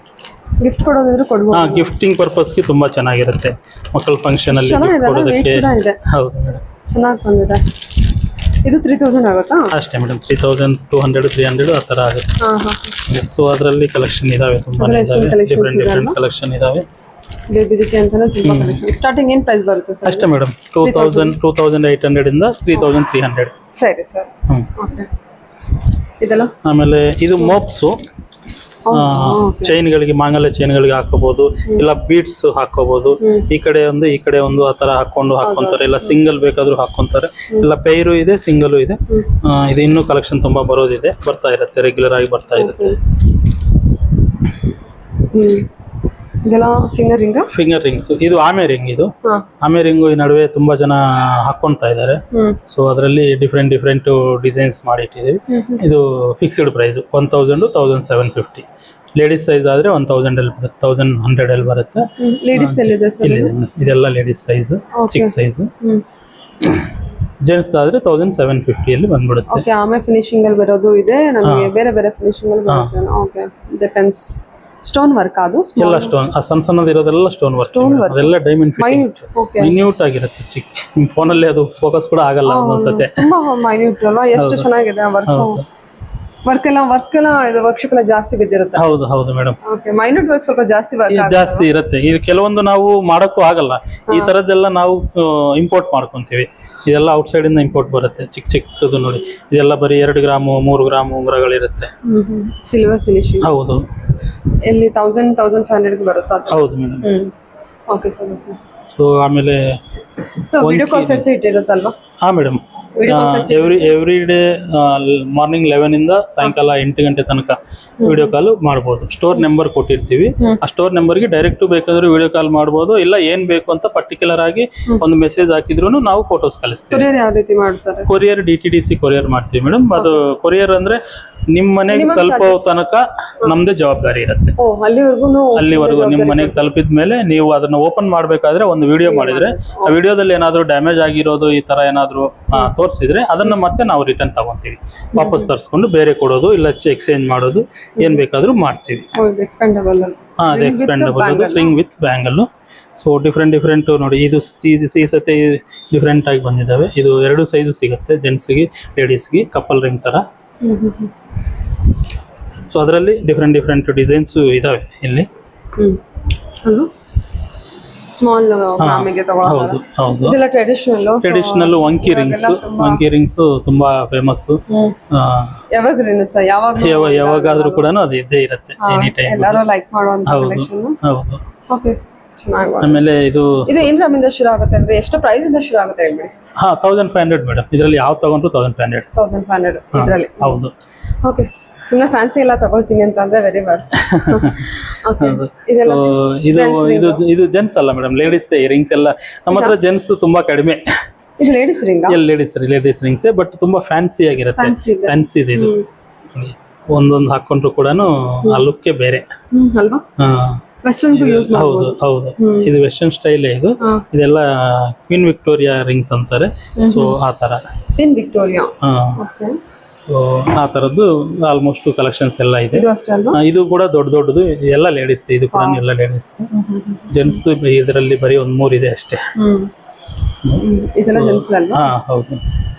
ಗಿಫ್ಟ್ ಕೊಡೋದಿದ್ರು ಕೊಡ್ಬೋದು. ಗಿಫ್ಟಿಂಗ್ ಪರ್ಪಸ್ಗೆ ತುಂಬಾ ಚೆನ್ನಾಗಿರುತ್ತೆ, ಮಕ್ಕಳ ಫಂಕ್ಷನ್ ಅಲ್ಲಿ gift ಚೆನ್ನಾಗಿದೆ ಕೊಡೋದಕ್ಕೆ. ಇದೆ. ಹೌದು ಮೇಡಮ್, ಚೆನ್ನಾಗಿ ಬಂದಿದೆ. ಇದು 3000 ಆಗುತ್ತಾ? ಅಷ್ಟೇ ಮೇಡಮ್, 3200 300 ಆ ಥರ ಆಗುತ್ತೆ. ಹಾಂ ಹಾಂ. ಸೊ ಅದರಲ್ಲಿ ಕಲೆಕ್ಷನ್ ಇದಾವೆ, ತುಂಬಾ ಡಿಫ್ರೆಂಟ್ ಕಲೆಕ್ಷನ್ ಇದಾವೆ. ಬೇಬಿದಕ್ಕೆ ಅಂತಾನೆ ತುಂಬಾ ಕಲೆಕ್ಷನ್. ಸ್ಟಾರ್ಟಿಂಗ್ ಏನು ಪ್ರೈಸ್ ಬರುತ್ತೆ ಸರ್? ಅಷ್ಟೇ ಮೇಡಮ್, 2800 ಇಂದ 3300. ಸರಿ ಸರ್. ಓಕೆ. ಇದೆಲ್ಲ ಆಮೇಲೆ ಇದು ಮೋಪ್ಸು, ಚೈನ್ಗಳಿಗೆ, ಮಾಂಗಲ್ಯ ಚೈನ್ಗಳಿಗೆ ಹಾಕೋಬಹುದು, ಇಲ್ಲ ಬೀಡ್ಸ್ ಹಾಕೋಬಹುದು. ಈ ಕಡೆ ಒಂದು ಆ ತರ ಹಾಕೊಂತಾರೆ, ಇಲ್ಲ ಸಿಂಗಲ್ ಬೇಕಾದ್ರೂ ಹಾಕೊಂತಾರೆ, ಇಲ್ಲ ಪೈರು ಇದೆ, ಸಿಂಗಲ್ ಇದೆ. ಇದು ಇನ್ನೂ ಕಲೆಕ್ಷನ್ ತುಂಬಾ ಬರ್ತಾ ಇರುತ್ತೆ, ರೆಗ್ಯುಲರ್ ಆಗಿ ಬರ್ತಾ ಇರುತ್ತೆ. ಇದೆಲ್ಲ ಫಿಂಗರ್ ರಿಂಗ್ಸ್. ಇದು ಆಮೆ ರಿಂಗ್. ಇದು ಆಮೆ ರಿಂಗು ಈ ನಡುವೆ ತುಂಬಾ ಜನ ಹಾಕೊಂತಾ ಇದ್ದಾರೆ. ಸೊ ಅದರಲ್ಲಿ ಡಿಫ್ರೆಂಟ್ ಡಿಸೈನ್ಸ್ ಮಾಡಿಟ್ಟಿದ್ದೀವಿ. ಇದು ಫಿಕ್ಸ್ಡ್ ಪ್ರೈಸ್ 1000 1750. ಲೇಡೀಸ್ ಸೈಜ್ ಆದ್ರೆ 1100 ಬರುತ್ತೆ. ಇದೆಲ್ಲ ಲೇಡೀಸ್ ಸೈಜ್, ಚಿಕ್ಕ ಸೈಜ್. ಜೆಂಟ್ಸ್ ಆದ್ರೆ 1750 ಅಲ್ಲಿ ಬಂದ್ಬಿಡುತ್ತೆ. ಆಮೆ ಫಿನಿಶಿಂಗ್ ಅಲ್ಲಿ ಬರೋದು ಇದೆ, ನಮಗೆ ಬೇರೆ ಬೇರೆ ಫಿನಿಶಿಂಗ್ ಅಲ್ಲಿ ಬರುತ್ತೆ. Okay, depends. ಸ್ಟೋನ್ ವರ್ಕ್ ಅದು ಎಲ್ಲ ಸ್ಟೋನ್, ಸಣ್ಣದು ಇರೋದೆಲ್ಲ ಸ್ಟೋನ್ ವರ್ಕ್, ಅದೆಲ್ಲ ಡೈಮಂಡ್ ಫಿಟ್ಟಿಂಗ್ಸ್, ಮಿನ್ಯೂಟ್ ಆಗಿರುತ್ತೆ. ಚಿಕ್ಕ ಫೋನಲ್ಲಿ ಅದು ಫೋಕಸ್ ಕೂಡ ಆಗಲ್ಲ ಒಂದ್ಸತಿ. ತುಂಬಾ ಮೈನ್ಯೂಟ್ ಅಲ್ವಾ? ಎಷ್ಟು ಚೆನ್ನಾಗಿದೆ ವರ್ಕ್ ಎಲ್ಲ ಇದು ವರ್ಕ್ಶಾಪ್ ಎಲ್ಲ ಜಾಸ್ತಿ ಬಿದ್ದಿರುತ್ತೆ. ಹೌದು ಮೇಡಮ್. ಓಕೆ, ಮೈನ್ಯೂಟ್ ವರ್ಕ್ ಸ್ವಲ್ಪ ಜಾಸ್ತಿ ಇರುತ್ತೆ. ಇದು ಕೆಲವೊಂದು ನಾವು ಮಾಡಕ್ಕೂ ಆಗಲ್ಲ, ಈ ತರದ್ದೆಲ್ಲ ನಾವು ಇಂಪೋರ್ಟ್ ಮಾಡ್ಕೊಂತೀವಿ. ಇದೆಲ್ಲ ಔಟ್ಸೈಡ್ ಇಂದ ಇಂಪೋರ್ಟ್ ಬರುತ್ತೆ, ಚಿಕ್ಕದು ನೋಡಿ. ಇದೆಲ್ಲ ಬರೀ 2 ಗ್ರಾಮು 3 ಗ್ರಾಮ್ ಉಂಗುರಗಳಿರುತ್ತೆ. Silver finishing. ಹೌದು. ಎಲ್ಲಿ 1500 ಬರುತ್ತಾ? ಹೌದು ಮೇಡಮ್. Okay sir. ಸೊ ಆಮೇಲೆ ವಿಡಿಯೋ ಕಾಲ್ ಫೆಸಿಲಿಟಿ ಇರುತ್ತಲ್ವಾ? ಮೇಡಮ್, ಎವ್ರಿ ಡೇ ಮಾರ್ನಿಂಗ್ 11 ಇಂದ ಸಾಯಂಕಾಲ 8 ಗಂಟೆ ತನಕ ವಿಡಿಯೋ ಕಾಲ್ ಮಾಡಬಹುದು. ಸ್ಟೋರ್ ನಂಬರ್ ಕೊಟ್ಟಿರ್ತೀವಿ, ಆ ಸ್ಟೋರ್ ನಂಬರ್ಗೆ ಡೈರೆಕ್ಟ್ ಬೇಕಾದ್ರೆ ವಿಡಿಯೋ ಕಾಲ್ ಮಾಡಬಹುದು, ಇಲ್ಲ ಏನ್ ಬೇಕು ಅಂತ ಪರ್ಟಿಕ್ಯುಲರ್ ಆಗಿ ಒಂದು ಮೆಸೇಜ್ ಹಾಕಿದ್ರು ನಾವು ಫೋಟೋಸ್ ಕಳಿಸ್ತೀವಿ. ಕೊರಿಯರ್ ಯಾವ ರೀತಿ ಮಾಡ್ತಾರೆ? ಕೊರಿಯರ್ DTDC ಕೊರಿಯರ್ ಮಾಡ್ತೀವಿ ಮೇಡಮ್. ಅದು ಕೊರಿಯರ್ ಅಂದ್ರೆ ನಿಮ್ ಮನೆಗೆ ತಲುಪೋ ತನಕ ನಮ್ದೇ ಜವಾಬ್ದಾರಿ ಇರುತ್ತೆ. ಅಲ್ಲಿವರೆಗೂ ನಿಮ್ ಮನೆಗೆ ತಲುಪಿದ ಮೇಲೆ ನೀವು ಅದನ್ನ ಓಪನ್ ಮಾಡ್ಬೇಕಾದ್ರೆ ಒಂದು ವಿಡಿಯೋ ಮಾಡಿದ್ರೆ, ಆ ವಿಡಿಯೋದಲ್ಲಿ ಏನಾದ್ರು ಡ್ಯಾಮೇಜ್ ಆಗಿರೋದು ಈ ತರ ಏನಾದ್ರು ತೋರಿಸಿದ್ರೆ ಅದನ್ನ ಮತ್ತೆ ನಾವು ರಿಟರ್ನ್ ತಗೊಂತೀವಿ, ವಾಪಸ್ ತರಿಸ್ಕೊಂಡು ಬೇರೆ ಕೊಡೋದು, ಇಲ್ಲ ಎಕ್ಸ್ಚೇಂಜ್ ಮಾಡೋದು, ಏನ್ ಬೇಕಾದ್ರೂ ಮಾಡ್ತೀವಿ. ಅದು expandable ring with bangle. So different ನೋಡಿ. ಇದು ಈ ಸತಿ ಡಿಫ್ರೆಂಟ್ ಆಗಿ ಬಂದಿದ್ದಾವೆ. ಇದು 2 ಸೈಜ್ ಸಿಗುತ್ತೆ, ಜೆಂಟ್ಸ್ಗೆ ಲೇಡೀಸ್ಗೆ, ಕಪಲ್ ರಿಂಗ್ ತರ. ಸೊ ಅದರಲ್ಲಿ ಡಿಫ್ರೆಂಟ್ ಡಿಸೈನ್ಸ್ ಇದಾವೆ ಇಲ್ಲಿ. ಸ್ಮಾಲ್ ಗ್ರಾಮಿಗೆ ತಗೊಳ್ಳೋದು. ಹೌದು. ಇದೆಲ್ಲ ಟ್ರೆಡಿಷನಲ್ ವಂಕಿ ರಿಂಗ್ಸ್ ತುಂಬಾ ಫೇಮಸ್. ಯಾವಾಗಾದ್ರೂ ಕೂಡ ಅದು ಇದ್ದೇ ಇರುತ್ತೆ, ಎನಿ ಟೈಮ್. ಎಲ್ಲರೂ ಲೈಕ್ ಮಾಡುವಂತ ಕಲೆಕ್ಷನ್. ಹೌದು. ಓಕೆ, ಚೆನ್ನಾಗಿ. ಆಮೇಲೆ ಇದು ಏನ್ ಗ್ರಾಮಿಂದ ಶುರು ಆಗುತ್ತೆ ಅಂದ್ರೆ ಎಷ್ಟು ಪ್ರೈಸ್ ಇಂದ ಶುರು ಆಗುತ್ತೆ ಹೇಳ್ಬಿಡಿ? 1500 ಮೇಡಮ್. ಇದರಲ್ಲಿ ಯಾವ ತಗೊಂಡ್ರು 1500 ಇದರಲ್ಲಿ. ಹೌದು. ಓಕೆ, ಸುಮ್ಮನೆ ಫ್ಯಾನ್ಸಿ ಎಲ್ಲ ತಗೊಳ್ತೀನಿ ಅಂತ ಅಂದ್ರೆ ವೆರಿ ವೆಲ್. ಇದು ಜೆಂಟ್ಸ್ ಅಲ್ಲ ಮೇಡಮ್, ಲೇಡೀಸ್ ರಿಂಗ್ಸ್ ಎಲ್ಲ ನಮ್ಮ ಹತ್ರ. ಜೆಂಟ್ಸ್ ತುಂಬಾ ಕಡಿಮೆ. ಇದು ladies ring? Ladies rings, but ತುಂಬಾ ಫ್ಯಾನ್ಸಿ ಆಗಿರುತ್ತೆ. ಫ್ಯಾನ್ಸಿ ಇದೆ ಇದು. ಒಂದೊಂದು ಹಾಕೊಂಡ್ರು ಕೂಡ ಆ ಲುಕ್ಕೇ ಬೇರೆ ಅಲ್ವಾ? ವೆಸ್ಟರ್ನ್ ಯೂಸ್ ಮಾಡಬಹುದು. ಹೌದು, ಇದು ವೆಸ್ಟರ್ನ್ ಸ್ಟೈಲ್. ಇದೆಲ್ಲ ಕ್ವೀನ್ ವಿಕ್ಟೋರಿಯಾ ರಿಂಗ್ಸ್ ಅಂತಾರೆ. ಸೊ ಆ ತರ ಕ್ವೀನ್ ವಿಕ್ಟೋರಿಯಾ. ಆ ತರದ್ದು ಆಲ್ಮೋಸ್ಟ್ ಕಲೆಕ್ಷನ್ಸ್ ಎಲ್ಲ ಇದೆ. ಇದು ಕೂಡ ದೊಡ್ಡದು ಎಲ್ಲ ಲೇಡೀಸ್. ಇದು ಕೂಡ ಎಲ್ಲ ಲೇಡೀಸ್. ಜೆಂಟ್ಸ್ ಇದರಲ್ಲಿ ಬರೀ 1-3 ಇದೆ ಅಷ್ಟೇ. ಹೌದು.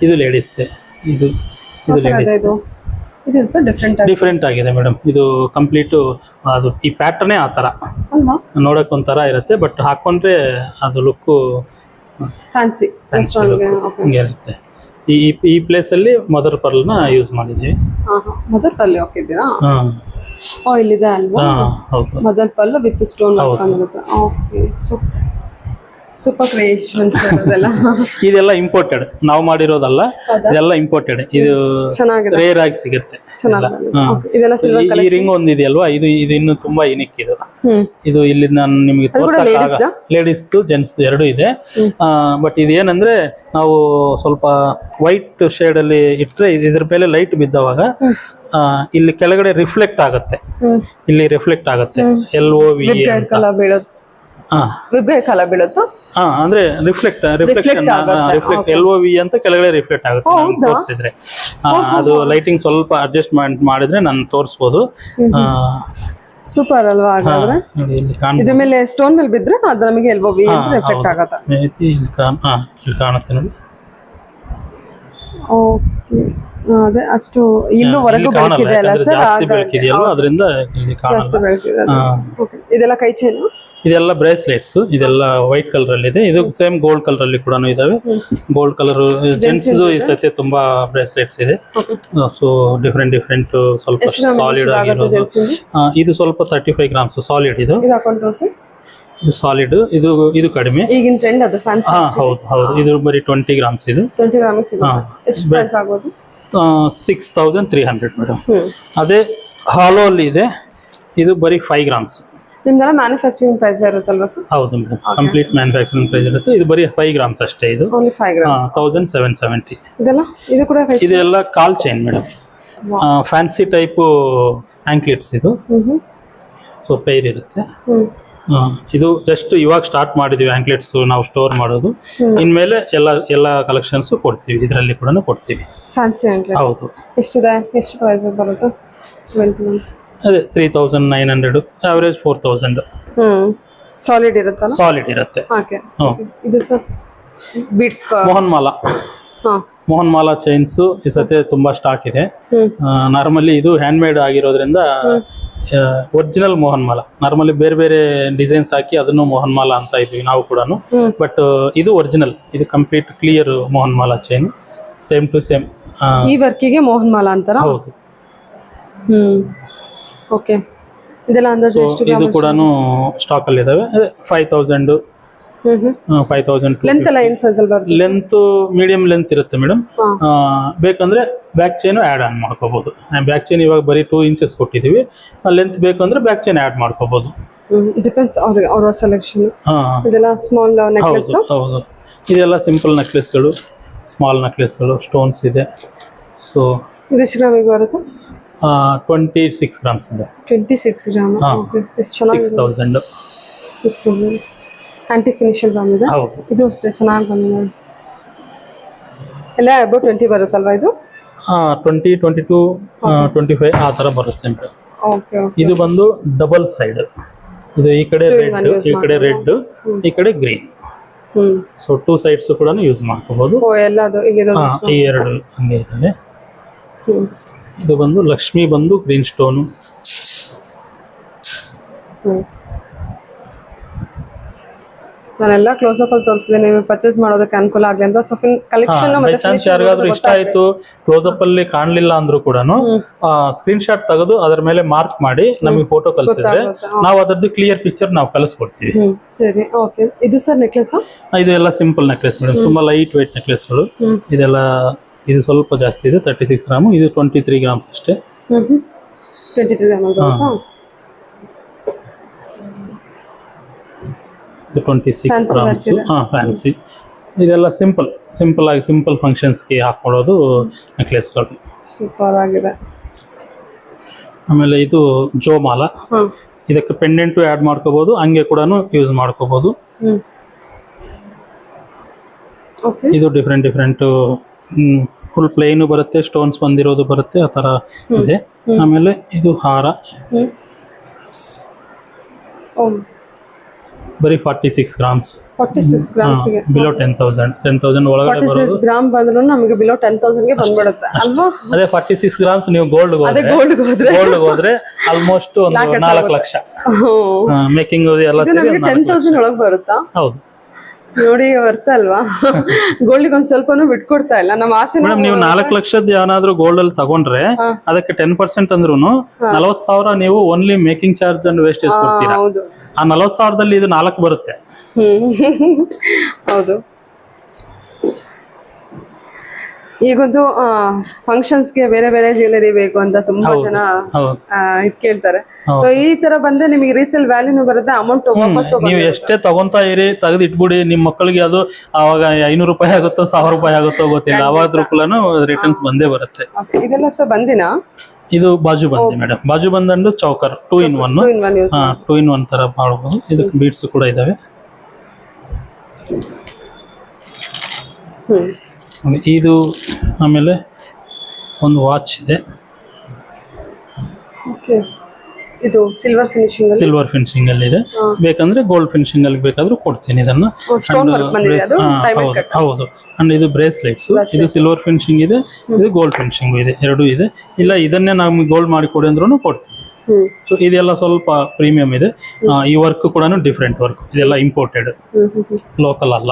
ಇದು ಲೇಡೀಸ್. ಇದು ಲೇಡೀಸ್ ಡಿಫ್ರೆಂಟ್ ಆಗಿದೆ ಮೇಡಮ್. ಇದು ಕಂಪ್ಲೀಟ್ ಅದು ಈ ಪ್ಯಾಟರ್ನೇ ಆ ತರ ನೋಡಕ್ ಒಂಥರ ಇರುತ್ತೆ, ಬಟ್ ಹಾಕೊಂಡ್ರೆ ಅದು ಲುಕ್ ಫ್ಯಾನ್ಸಿ ಇರುತ್ತೆ. ಈ ಪ್ಲೇಸ್ ಅಲ್ಲಿ ಮದರ್ ಪರ್ಲ್ ನ ಯೂಸ್ ಮಾಡಿದೀವಿ. ಮದರ್ ಪರ್ಲ್ ಹಾಕಿದ್ದೀರಾ? ಇಲ್ಲಿದೆ ಅಲ್ವಾ? ಮದರ್ ಪರ್ಲ್ ವಿತ್ ಸ್ಟೋನ್ ಹಾಕೊಂಡಿರುತ್ತೆ. Okay, super creations. ಇದೆಲ್ಲ ಇಂಪೋರ್ಟೆಡ್, ನಾವು ಮಾಡಿರೋದಲ್ಲ. ಇದೆಲ್ಲ ಇಂಪೋರ್ಟೆಡ್. ಇದು ರೇರ್ ಆಗಿ ಸಿಗುತ್ತೆ. ಈ ರಿಂಗ್ ಒಂದಿದೆಯಲ್ವಾ, ಇದು ಇನ್ನು ತುಂಬಾ ಯುನಿಕ್. ಇದು ಇಲ್ಲಿ ನಾನು ನಿಮಗೆ ತೋರಿಸಕ್ಕಾಗ ಲೇಡೀಸ್ ಜೆಂಟ್ಸ್ 2 ಇದೆ. ಬಟ್ ಇದೇನಂದ್ರೆ ನಾವು ಸ್ವಲ್ಪ ವೈಟ್ ಶೇಡ್ ಅಲ್ಲಿ ಇಟ್ರೆ ಇದ್ರ ಮೇಲೆ ಲೈಟ್ ಬಿದ್ದವಾಗ ಇಲ್ಲಿ ಕೆಳಗಡೆ ರಿಫ್ಲೆಕ್ಟ್ ಆಗುತ್ತೆ. ಇಲ್ಲಿ ರಿಫ್ಲೆಕ್ಟ್ ಆಗುತ್ತೆ. LOVE ಅಂದ್ರೆ ರಿಫ್ಲೆಕ್ಷನ್ LOVE ಅಂತ ಕೆಳಗಡೆ ರಿಫ್ಲೆಕ್ಟ್ ಆಗುತ್ತೆ. ತೋರಿಸಿದ್ರೆ ಅದು ಲೈಟಿಂಗ್ ಸ್ವಲ್ಪ ಅಡ್ಜಸ್ಟ್ಮೆಂಟ್ ಮಾಡಿದ್ರೆ ನಾನು ತೋರಿಸ್ಬೋದು. ಸೂಪರ್ ಅಲ್ವಾ ಹಾಗಾದ್ರೆ. ನೋಡಿ ಇಲ್ಲಿ ಇದ್ರ ಮೇಲೆ ಸ್ಟೋನ್ ಮೇಲೆ ಬಿದ್ರೆ ಅದು ನಮಗೆ ಎಲ್ಬೋ ವಿ ಅಂತ ಎಫೆಕ್ಟ್ ಆಗತ್ತಾ? ಇಲ್ಲಿ ಕಾಣುತ್ತೆ ನೋಡಿ. ಓಕೆ, ಅದೇ ಅಷ್ಟು ಇಲ್ಲೂ ಹೊರಗೂ ಬೆಳಕಿದೆ ಅಲ್ಲ ಸರ್, ಜಾಸ್ತಿ ಬೆಳಕಿದೆಯಲ್ಲ ಅದರಿಂದ ಇಲ್ಲಿ ಜಾಸ್ತಿ ಕಾಣಲ್ಲ. ಬೆಳಕಿದೆ. ಓಕೆ, ಇದೆಲ್ಲ ಕೈ ಚೈನು? ಇದೆಲ್ಲ ಬ್ರೇಸ್ಲೆಟ್ಸ್, ಇದೆಲ್ಲ ವೈಟ್ ಕಲರ್ ಅಲ್ಲಿ ಇದೆ. ಇದು ಸೇಮ್ ಗೋಲ್ಡ್ ಕಲರ್ ಅಲ್ಲಿ ಕೂಡ ಇದಾವೆ. ಗೋಲ್ಡ್ ಕಲರ್ ಜೆಂಟ್ಸ್ ಈ ಸತಿ ತುಂಬಾ ಬ್ರೇಸ್ಲೆಟ್ಸ್ ಇದೆ. ಸೊ ಡಿಫ್ರೆಂಟ್ ಸ್ವಲ್ಪ ಸಾಲಿಡ್ ಆಗಿರೋದು. ಇದು ಸ್ವಲ್ಪ 35 ಗ್ರಾಮ್ಸ್ ಸಾಲಿಡ್. ಇದು ಸಾಲಿಡ್, ಇದು ಕಡಿಮೆ. ಈಗಿನ ಟ್ರೆಂಡ್ ಅದು ಫ್ಯಾನ್ಸಿ. ಹೌದು. ಇದು ಬರೀ 20 ಗ್ರಾಮ್ಸ್. ಇದು 20 ಗ್ರಾಮ್ಸ್. ಎಷ್ಟು ಪ್ರೈಸ್ ಆಗೋದು? 6300 ಮೇಡಮ್. ಅದೇ ಹಾಲೋ ಅಲ್ಲಿ ಇದೆ, ಇದು ಬರೀ 5 ಗ್ರಾಮ್ಸ್. ನಿಮ್ದೆಲ್ಲ ಮ್ಯಾನುಫ್ಯಾಕ್ಚರಿಂಗ್ ಪ್ರೈಸ್ ಇರುತ್ತಲ್ವಾ ಸರ್? ಹೌದು ಮೇಡಮ್, ಕಂಪ್ಲೀಟ್ ಮ್ಯಾನುಫ್ಯಾಕ್ಚರಿಂಗ್ ಪ್ರೈಸ್ ಇರುತ್ತೆ. ಇದು ಬರೀ 5 ಗ್ರಾಮ್ಸ್ ಅಷ್ಟೇ. ಇದು ಓನ್ಲಿ 5 ಗ್ರಾಮ್ಸ್, 1770. ಇದು ಕೂಡ ಇದೆಲ್ಲ ಕಾಲ್ chain madam, fancy type anklets. ಇದು ಸೊ ಪೈರ್ ಇರುತ್ತೆ. ಇದು ಜಸ್ಟ್ ಇವಾಗ ಸ್ಟಾರ್ಟ್ ಮಾಡಿದೀವಿ ಆಂಕ್ಲೆಟ್ಸ್ ನಾವು ಸ್ಟೋರ್ ಮಾಡೋದು. ಇನ್ಮೇಲೆ ಎಲ್ಲ ಕಲೆಕ್ಷನ್ಸ್ ಕೊಡ್ತೀವಿ, ಇದರಲ್ಲಿ ಕೂಡ ಕೊಡ್ತೀವಿ. ಫ್ಯಾನ್ಸಿ ಆಂಕ್ಲೆಟ್. ಹೌದು. ಎಷ್ಟಿದೆ? ಎಷ್ಟು ಪ್ರೈಸ್ ಬರುತ್ತೆ? 21. ಅದೇ 3900, ಅವರೇಜ್ 4000. ಸಾಲಿಡ್ ಇರುತ್ತಲ್ಲ? ಸಾಲಿಡ್ ಇರುತ್ತೆ. ಓಕೆ. ಇದು sir beads Mohan Mala chains ಈ ಸತಿ ತುಂಬಾ ಸ್ಟಾಕ್ ಇದೆ. ನಾರ್ಮಲಿ ಇದು ಹ್ಯಾಂಡ್ ಮೇಡ್ ಆಗಿರೋದ್ರಿಂದ ಒರಿಜಿನಲ್ ಮೋಹನ್ ಮಾಲಾ. ನಾರ್ಮಲಿ ಬೇರೆ ಡಿಸೈನ್ಸ್ ಹಾಕಿ ಅದನ್ನು ಮೋಹನ್ ಮಾಲಾ ಅಂತ ಇದ್ವಿ ನಾವು ಕೂಡ. ಬಟ್ ಇದು ಒರಿಜಿನಲ್, ಇದು complete clear Mohan mala chain, same to same. ಈ ವರ್ಕಿಗೆ ಮೋಹನ್ ಮಾಲಾ ಅಂತಾರ? ಹೌದು. ಓಕೆ. ಇದೆಲ್ಲ ಅಂದಾಜು ಎಷ್ಟು? ಇದು ಕೂಡ ಸ್ಟಾಕ್ ಅಲ್ಲಿ ಇದಾವೆ. 5000, 5000. ಲೆಂತ್ ಎಲ್ಲ ಏನು ಸೈಜ್ ಅಲ್ಲಿ ಬರುತ್ತೆ? ಲೆಂತ್ ಮೀಡಿಯಂ ಲೆಂತ್ ಇರುತ್ತೆ ಮೇಡಮ್. ಬೇಕಂದ್ರೆ ಬ್ಯಾಕ್ ಚೈನ್ ಆಡ್ ಆನ್ ಮಾಡ್ಕೋಬಹುದು. ಬ್ಯಾಕ್ ಚೈನ್ ಇವಾಗ ಬರೀ 2 ಇಂಚಸ್ ಕೊಟ್ಟಿದೀವಿ. ಲೆಂತ್ ಬೇಕಂದ್ರೆ ಬ್ಯಾಕ್ ಚೈನ್ ಆಡ್ ಮಾಡ್ಕೋಬಹುದು. ಡಿಪೆಂಡ್ಸ್ ಅವರ ಸೆಲೆಕ್ಷನ್. ಇದೆಲ್ಲ ಸ್ಮಾಲ್ ನೆಕ್ಲೆಸ್. ಹೌದು. ಇದೆಲ್ಲ ಸಿಂಪಲ್ ನೆಕ್ಲೆಸ್ಗಳು, ಸ್ಮಾಲ್ ನೆಕ್ಲೆಸ್ಗಳು, ಸ್ಟೋನ್ಸ್ ಇದೆ. ಸೊ ಇದು ಎಷ್ಟು ಗ್ರಾಮಿಗೆ ಬರುತ್ತೆ? 26 ಗ್ರಾಮ್ಸ್ ಇದೆ. 26 ಗ್ರಾಮ್. ಎಷ್ಟು ಚೆನ್ನಾಗಿ 6000 ಆಂಟಿ ಫಿನಿಶಲ್ ಬಂದಿದೆ. ಇದು ಅಷ್ಟೇ ಚೆನ್ನಾಗಿ ಬಂದಿದೆ. ಎಲ್ಲ ಅಬೌಟ್ 20 ಬರುತ್ತಲ್ವಾ ಇದು? 20, 22, 25 ಆ ಥರ ಬರುತ್ತೆ. ಓಕೆ. ಇದು ಬಂದು ಡಬಲ್ ಸೈಡ್. ಇದು ಈ ಕಡೆ ರೆಡ್, ಈ ಕಡೆ ರೆಡ್, ಈ ಕಡೆ ಗ್ರೀನ್. ಸೊ 2 ಸೈಡ್ಸ್ ಕೂಡ ಯೂಸ್ ಮಾಡ್ಕೋಬಹುದು. ಈ ಎರಡು ಹಂಗೆ ಇದಾವೆ. ಇದು ಬಂದು ಲಕ್ಷ್ಮಿ ಬಂದು ಗ್ರೀನ್ ಸ್ಟೋನು. ನಾನೆಲ್ಲ ಕ್ಲೋಸ್ ಅಪ್ ಅಲ್ಲಿ ತೋರಿಸಿದೆ, ನೀವು ಪರ್ಚೇಸ್ ಮಾಡೋದಕ್ಕೆ ಅನುಕೂಲ ಆಗಲಿ ಅಂತ. ಸೊ ಕಲೆಕ್ಷನ್ ಯಾರಿಗಾದ್ರೂ ಇಷ್ಟ ಆಯ್ತು, ಕ್ಲೋಸ್ ಅಪ್ ಅಲ್ಲಿ ಕಾಣಲಿಲ್ಲ ಅಂದ್ರೂ ಕೂಡ ಸ್ಕ್ರೀನ್ ಶಾಟ್ ತೆಗೆದು ಅದರ ಮೇಲೆ ಮಾರ್ಕ್ ಮಾಡಿ ನಮಗೆ ಫೋಟೋ ಕಳಿಸಿದ್ರೆ ನಾವು ಅದರದ್ದು ಕ್ಲಿಯರ್ ಪಿಕ್ಚರ್ ನಾವು ಕಳಿಸ್ಕೊಡ್ತೀವಿ. ಸರಿ, ಓಕೆ. ಇದು ಸರ್ ನೆಕ್ಲೆಸ್? ಇದು ಎಲ್ಲ ಸಿಂಪಲ್ ನೆಕ್ಲೆಸ್ ಮೇಡಮ್, ತುಂಬಾ ಲೈಟ್ ವೇಟ್ ನೆಕ್ಲೆಸ್ಗಳು. ಇದೆಲ್ಲ ಇದು ಸ್ವಲ್ಪ ಜಾಸ್ತಿ ಇದೆ, 36 ಗ್ರಾಮ್. ಇದು 23 ಗ್ರಾಮ್ ಅಷ್ಟೇ. 23 ಗ್ರಾಮ್ ಬರುತ್ತಾ? 26 ಗ್ರಾಮ್ಸ್. ಫ್ಯಾನ್ಸಿ. ಇದೆಲ್ಲ ಸಿಂಪಲ್ ಆಗಿ ಸಿಂಪಲ್ ಫಂಕ್ಷನ್ಸ್ಗೆ ಹಾಕೊಳ್ಳೋದು ನೆಕ್ಲೆಸ್ಗಳು. ಸೂಪರ್ ಆಗಿದೆ. ಆಮೇಲೆ ಇದು ಜೋಮಾಲ. ಇದಕ್ಕೆ ಪೆಂಡೆಂಟು ಆ್ಯಡ್ ಮಾಡ್ಕೋಬಹುದು, ಹಂಗೆ ಕೂಡ ಯೂಸ್ ಮಾಡ್ಕೋಬಹುದು. ಇದು ಡಿಫ್ರೆಂಟ್ ಫುಲ್ ಪ್ಲೇನು ಬರುತ್ತೆ, ಸ್ಟೋನ್ಸ್ ಬಂದಿರೋದು ಬರುತ್ತೆ, ಆ ಥರ ಇದೆ. ಆಮೇಲೆ ಇದು ಹಾರ ಬರೀ 46 ಗ್ರಾಮ್ಸ್. 46 ಗ್ರಾಮ್ಸ್ ಗೆ ಬಿಲೋ 10,000 ಒಳಗಡೆ ಬರೋದು. 46 ಗ್ರಾಮ್ ಬಂದ್ರು ನಮಗೆ ಬಿಲೋ 10,000 ಗೆ ಬಂದ್ಬಿಡುತ್ತೆ ಅಲ್ವಾ? ಅದೇ 46 ಗ್ರಾಮ್ಸ್ ನೀವು ಗೋಲ್ಡ್ ಹೋದ್ರೆ ಆಲ್ಮೋಸ್ಟ್ ಒಂದು 4 ಲಕ್ಷ ಮೇಕಿಂಗ್ ಎಲ್ಲ ಸೇರಿ 10,000 ಒಳಗೆ ಬರುತ್ತಾ? ಹೌದು ನೋಡಿ, ಬರ್ತಾ ಅಲ್ವಾ? ಗೋಲ್ಡಿಗೆ ಒಂದ್ ಸ್ವಲ್ಪನೂ ಬಿಟ್ಕೊಡ್ತಾ ಇಲ್ಲ. ನಮ್ಮ ಆಸೆ ಮೇಡಮ್, ನೀವು 4 ಲಕ್ಷದ ಏನಾದ್ರು ಗೋಲ್ಡ್ ಅಲ್ಲಿ ತಗೊಂಡ್ರೆ ಅದಕ್ಕೆ 10% ಅಂದ್ರೂ 40,000 ನೀವು only making charge and wastage ಕೊಡ್ತೀರಾ. ಆ 40,000ದಲ್ಲಿ ಇದು 4 ಬರುತ್ತೆ. ಹೌದು. ಈಗೊಂದು ಫಂಕ್ಷನ್ಸ್ಗೆ ಬೇರೆ ಬೇರೆ ಜ್ಯುವೆಲರಿ ಬೇಕು ಅಂತ ತುಂಬಾ ಜನ ಇದ್ ಕೇಳ್ತಾರೆ. ಸೊ ಈ ತರ ಬಂದ್ರೆ ನಿಮಗೆ ರೀಸೇಲ್ ವ್ಯಾಲ್ಯೂನು ಬರುತ್ತೆ, ಅಮೌಂಟ್ ವಾಪಸ್ ನೀವು ಎಷ್ಟೇ ತಗೊಂತಾ ಇರಿ, ತೆಗೆದು ಇಟ್ಬಿಡಿ. ನಿಮ್ ಮಕ್ಕಳಿಗೆ ಅದು ಅವಾಗ 500 ರೂಪಾಯಿ ಆಗುತ್ತೋ 1000 ರೂಪಾಯಿ ಆಗುತ್ತೋ ಗೊತ್ತಿಲ್ಲ, ಅವಾದ್ರೂ ಕೂಡ ರಿಟರ್ನ್ಸ್ ಬಂದೇ ಬರುತ್ತೆ. ಇದೆಲ್ಲ ಸೊ ಬಂದಿನ ಇದು ಬಾಜು ಬಂದಿ ಮೇಡಮ್. ಬಾಜು ಬಂದಂಡು ಚೌಕರ್ 2 in 1. 2 in 1 ತರ ಮಾಡಬಹುದು. ಇದಕ್ಕೆ ಬೀಡ್ಸ್ ಕೂಡ ಇದಾವೆ. ಇದು ಆಮೇಲೆ ಒಂದು ವಾಚ್ ಇದೆ. ಇದು ಸಿಲ್ವರ್ ಫಿನಿಶಿಂಗ್ ಸಿಲ್ವರ್ ಫಿನಿಶಿಂಗ್ ಅಲ್ಲಿ ಇದೆ. ಬೇಕಂದ್ರೆ ಗೋಲ್ಡ್ ಫಿನಿಶಿಂಗ್ ಅಲ್ಲಿ ಬೇಕಾದ್ರೂ ಕೊಡ್ತೀನಿ ಇದನ್ನ. ಹೌದು. ಅಂಡ್ ಇದು ಬ್ರೇಸ್ಲೆಟ್ಸ್, ಇದು ಸಿಲ್ವರ್ ಫಿನಿಶಿಂಗ್ ಇದೆ, ಇದು ಗೋಲ್ಡ್ ಫಿನಿಶಿಂಗ್ ಇದೆ, ಎರಡೂ ಇದೆ. ಇಲ್ಲ ಇದನ್ನೇ ನಮ್ಗೆ ಗೋಲ್ಡ್ ಮಾಡಿ ಕೊಡಿ ಅಂದ್ರೂ ಕೊಡ್ತೀವಿ. ಸೊ ಇದೆಲ್ಲ ಸ್ವಲ್ಪ ಪ್ರೀಮಿಯಂ ಇದೆ. ಈ ವರ್ಕ್ ಕೂಡ ಡಿಫ್ರೆಂಟ್ ವರ್ಕ್, ಇದೆಲ್ಲ ಇಂಪೋರ್ಟೆಡ್, ಲೋಕಲ್ ಅಲ್ಲ.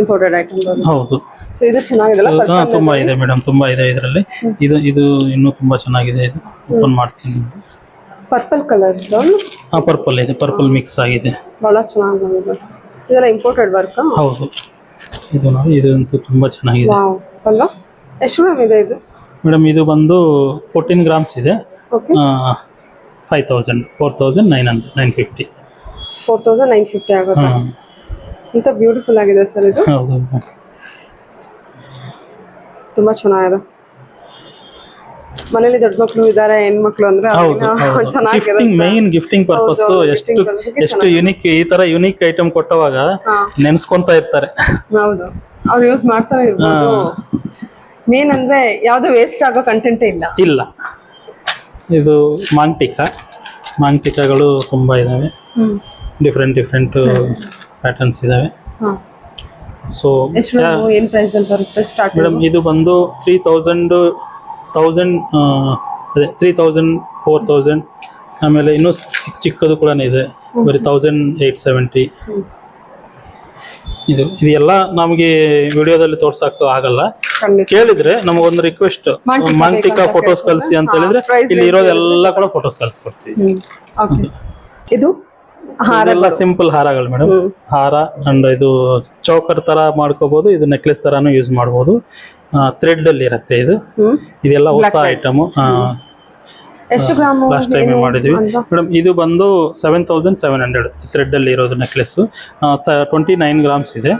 Imported item. ಹೌದು. ಸೊ ಇದು ಚೆನ್ನಾಗಿದೆ. ತುಂಬಾ ಇದೆ ಮೇಡಮ್, ತುಂಬಾ ಇದೆ ಇದರಲ್ಲಿ. ಇದು ಇನ್ನೂ ತುಂಬಾ ಚೆನ್ನಾಗಿದೆ. ಇದು ಓಪನ್ ಮಾಡ್ತೀನಿ. Purple colour. ಪರ್ಪಲ್ ಇದೆ, ಪರ್ಪಲ್ ಮಿಕ್ಸ್ ಆಗಿದೆ, ಬಹಳ ಚೆನ್ನಾಗಿದೆ. ಇದೆಲ್ಲ ಇಂಪೋರ್ಟೆಡ್ ವರ್ಕ್. ಹೌದು. ಇದು ನೋಡಿ, ಇದಂತೂ ತುಂಬಾ ಚೆನ್ನಾಗಿದೆ ಅಲ್ವಾ? ಎಷ್ಟು ಗ್ರಾಮ್ ಇದೆ ಇದು ಮೇಡಮ್? ಇದು ಬಂದು 14 ಗ್ರಾಮ್ಸ್ ಇದೆ. 5000, 4950. 4950 ಆಗುತ್ತೆ. ಇಂತ ಬ್ಯೂಟಿಫುಲ್ ಆಗಿದೆ ಸರ್ ಇದು. ಹೌದು, ತುಂಬಾ ಚೆನ್ನಾಗಿದೆ. ಮನೇಲಿ ದೊಡ್ಡ ಮಕ್ಕಳು ಇದಾರೆ, ಹೆಣ್ಮಕ್ಳು ಅಂದ್ರೆ ಚೆನ್ನಾಗಿರುತ್ತೆ. Main gifting purpose. ಎಷ್ಟು ಯುನಿಕ್, ಈ ತರ ಯುನಿಕ್ ಐಟಮ್ ಕೊಟ್ಟವಾಗ ನೆನ್ಸ್ಕೊಂತಾ ಇರ್ತಾರೆ. ಹೌದು, ಅವ್ರು ಯೂಸ್ ಮಾಡ್ತಾನೆ ಇರ್ಬೋದು. ಮೇನ್ ಅಂದ್ರೆ ಯಾವ್ದು ವೇಸ್ಟ್ ಆಗೋ ಕಂಟೆಂಟ್ ಇಲ್ಲ. ಇದು ಮಾಂಗ್ಟಿಕಾಗಳು ತುಂಬಾ ಇದಾವೆ. ಡಿಫ್ರೆಂಟ್ ಪ್ಯಾಟರ್ನ್ಸ್ ಇದಾವೆ. ಸೊ ಏನ್ ಪ್ರೈಸ್ ಅಲ್ಲಿ ಬರುತ್ತೆ ಸ್ಟಾರ್ಟ್? ಮೇಡಮ್ ಇದು ಬಂದು 3000, 3000, 4000. ಆಮೇಲೆ ಇನ್ನೂ ಚಿಕ್ಕದು ಕೂಡ ಇದೆ, ಬರೀ 1870. ಇದೆಲ್ಲ ನಮಗೆ ವಿಡಿಯೋದಲ್ಲಿ ತೋರ್ಸಕ್ ಆಗಲ್ಲ. ಕೇಳಿದ್ರೆ ನಮಗೊಂದು ರಿಕ್ವೆಸ್ಟ್, ಮಾಂಗ್ಟಿಕಾ ಫೋಟೋಸ್ ಕಳಿಸಿ ಅಂತ ಹೇಳಿದ್ರೆ ಇಲ್ಲಿ ಇರೋದೆಲ್ಲ ಕೂಡ ಫೋಟೋಸ್ ಕಳಿಸ್ಕೊಡ್ತೀವಿ. ಇದು ಎಲ್ಲ ಸಿಂಪಲ್ ಹಾರಗಳು ಮೇಡಮ್. ಹಾರ ಅಂಡ್ ಇದು ಚೌಕರ್ ತರ ಮಾಡ್ಕೋಬಹುದು, ಇದು ನೆಕ್ಲೆಸ್ ತರಾನು ಯೂಸ್ ಮಾಡಬಹುದು. ಥ್ರೆಡ್ ಅಲ್ಲಿ ಇರುತ್ತೆ ಇದೆಲ್ಲ ಹೊಸ ಐಟಮ್. ಎಷ್ಟು ಗ್ರಾಮ್ ಲಾಸ್ಟ್ ಟೈಮ್ ಮಾಡಿದ್ವಿ ಮೇಡಮ್. ಇದು ಬಂದು 7700 ಥ್ರೆಡ್ ಅಲ್ಲಿ ಇರೋದು ನೆಕ್ಲೆಸ್. 29 ಗ್ರಾಮ್ಸ್ ಇದೆ.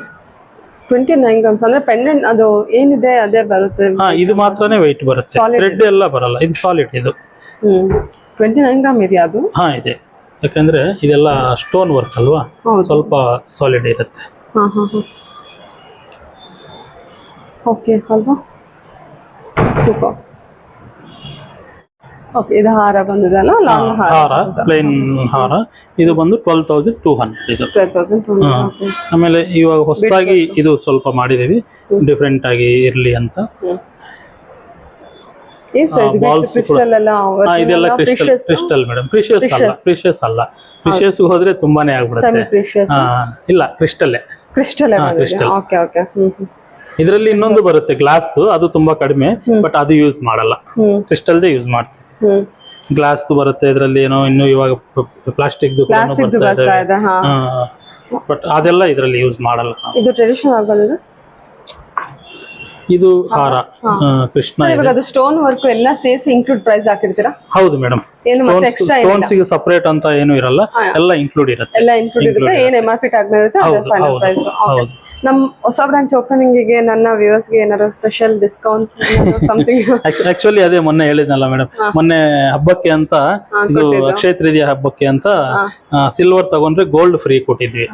29 ಗ್ರಾಮ್ಸ್ ಅಂದ್ರೆ ಪೆಂಡೆಂಟ್ ಅದು ಏನಿದೆ ಅದೇ ಬರುತ್ತೆ. ಇದು ಮಾತ್ರನೇ ವೆಯ್ಟ್ ಬರುತ್ತೆ, ಥ್ರೆಡ್ ಎಲ್ಲ ಬರಲ್ಲ. ಇದು ಸಾಲಿಡ್. ಇದು 29 ಗ್ರಾಮ್ ಇದೆಯಾ ಅದು? ಇದೆ, ಯಾಕಂದ್ರೆ ಇದೆಲ್ಲ ಸ್ಟೋನ್ ವರ್ಕ್ ಅಲ್ವಾ, ಸ್ವಲ್ಪ ಸಾಲಿಡ್ ಇರುತ್ತೆ. ಓಕೆ ಅಲ್ವಾ? ಸೂಪರ್. ಓಕೆ, ಇದು ಹಾರ ಬಂದಿದೆಲ್ಲ, ಲಾಂಗ್ ಹಾರ, ಪ್ಲೇನ್ ಹಾರ. ಇದು ಬಂದು 12,200. 12,200. ಆಮೇಲೆ ಇವಾಗ ಹೊಸದಾಗಿ ಇದು ಸ್ವಲ್ಪ ಮಾಡಿದೀವಿ, ಡಿಫ್ರೆಂಟ್ ಆಗಿ ಇರ್ಲಿ ಅಂತ. ಇದೆಲ್ಲ ಕ್ರಿಸ್ಟಲ್ ಮೇಡಮ್. ಪ್ರಿಷಿಯಸ್ ಅಲ್ಲ. ಪ್ರಿಷಿಯಸ್ ಹೋದ್ರೆ ತುಂಬಾನೇ ಆಗ್ಬಿಡುತ್ತೆ. ಇಲ್ಲ, ಕ್ರಿಸ್ಟಲ್. ಇದರಲ್ಲಿ ಇನ್ನೊಂದು ಬರುತ್ತೆ ಗ್ಲಾಸ್, ಅದು ತುಂಬಾ ಕಡಿಮೆ, ಬಟ್ ಅದು ಯೂಸ್ ಮಾಡಲ್ಲ. ಕ್ರಿಸ್ಟಲ್ದೇ ಯೂಸ್ ಮಾಡ್ತೀವಿ. ಗ್ಲಾಸ್ ಬರುತ್ತೆ ಇದರಲ್ಲಿ, ಏನೋ ಇನ್ನು ಇವಾಗ ಪ್ಲಾಸ್ಟಿಕ್ ಬಟ್ ಅದೆಲ್ಲ ಇದರಲ್ಲಿ ಯೂಸ್ ಮಾಡಲ್ಲ. ಇದು ಟ್ರೆಡಿಷನಲ್ ಆಗೋದು. ಇದು ಹಾರ ಕೃಷ್ಣ. ಅದು ಸ್ಟೋನ್ ವರ್ಕ್ ಎಲ್ಲ ಸೇರಿಸಿ ಇನ್ಕ್ಲೂಡ್ ಪ್ರೈಸ್ ಹಾಕಿರ್ತೀರಾ? ಹೌದು ಮೇಡಮ್. ಸ್ಟೋನ್ಸ್ ಗೆ ಸಪರೇಟ್ ಅಂತ ಏನು ಇರಲ್ಲ, ಎಲ್ಲ ಇನ್ಕ್ಲೂಡ್ ಇರುತ್ತೆ. ಎಲ್ಲ ಇನ್ಕ್ಲೂಡ್ ಇರುತ್ತೆ. ಏನ್ MRP ಟ್ಯಾಗ್ ಇರುತ್ತೆ ಅದೇ ಫೈನಲ್ ಪ್ರೈಸ್. ನಮ್ ಹೊಸ ಬ್ರಾಂಚ್ ಓಪನಿಂಗ್ ಗೆ ನನ್ನ ವ್ಯೂವರ್ಸ್ ಗೆ ಏನಾದ್ರು ಸ್ಪೆಷಲ್ ಡಿಸ್ಕೌಂಟ್ ಸಮಥಿಂಗ್? ಆಕ್ಚುಲಿ ಅದೇ ಮೊನ್ನೆ ಹೇಳಿದ್ನಲ್ಲ ಮೇಡಮ್, ಮೊನ್ನೆ ಹಬ್ಬಕ್ಕೆ ಅಂತ, ಇದು ಅಕ್ಷಯ ತೃತೀಯ ಹಬ್ಬಕ್ಕೆ ಅಂತ ಸಿಲ್ವರ್ ತಗೊಂಡ್ರೆ ಗೋಲ್ಡ್ ಫ್ರೀ ಕೊಟ್ಟಿದ್ವಿ.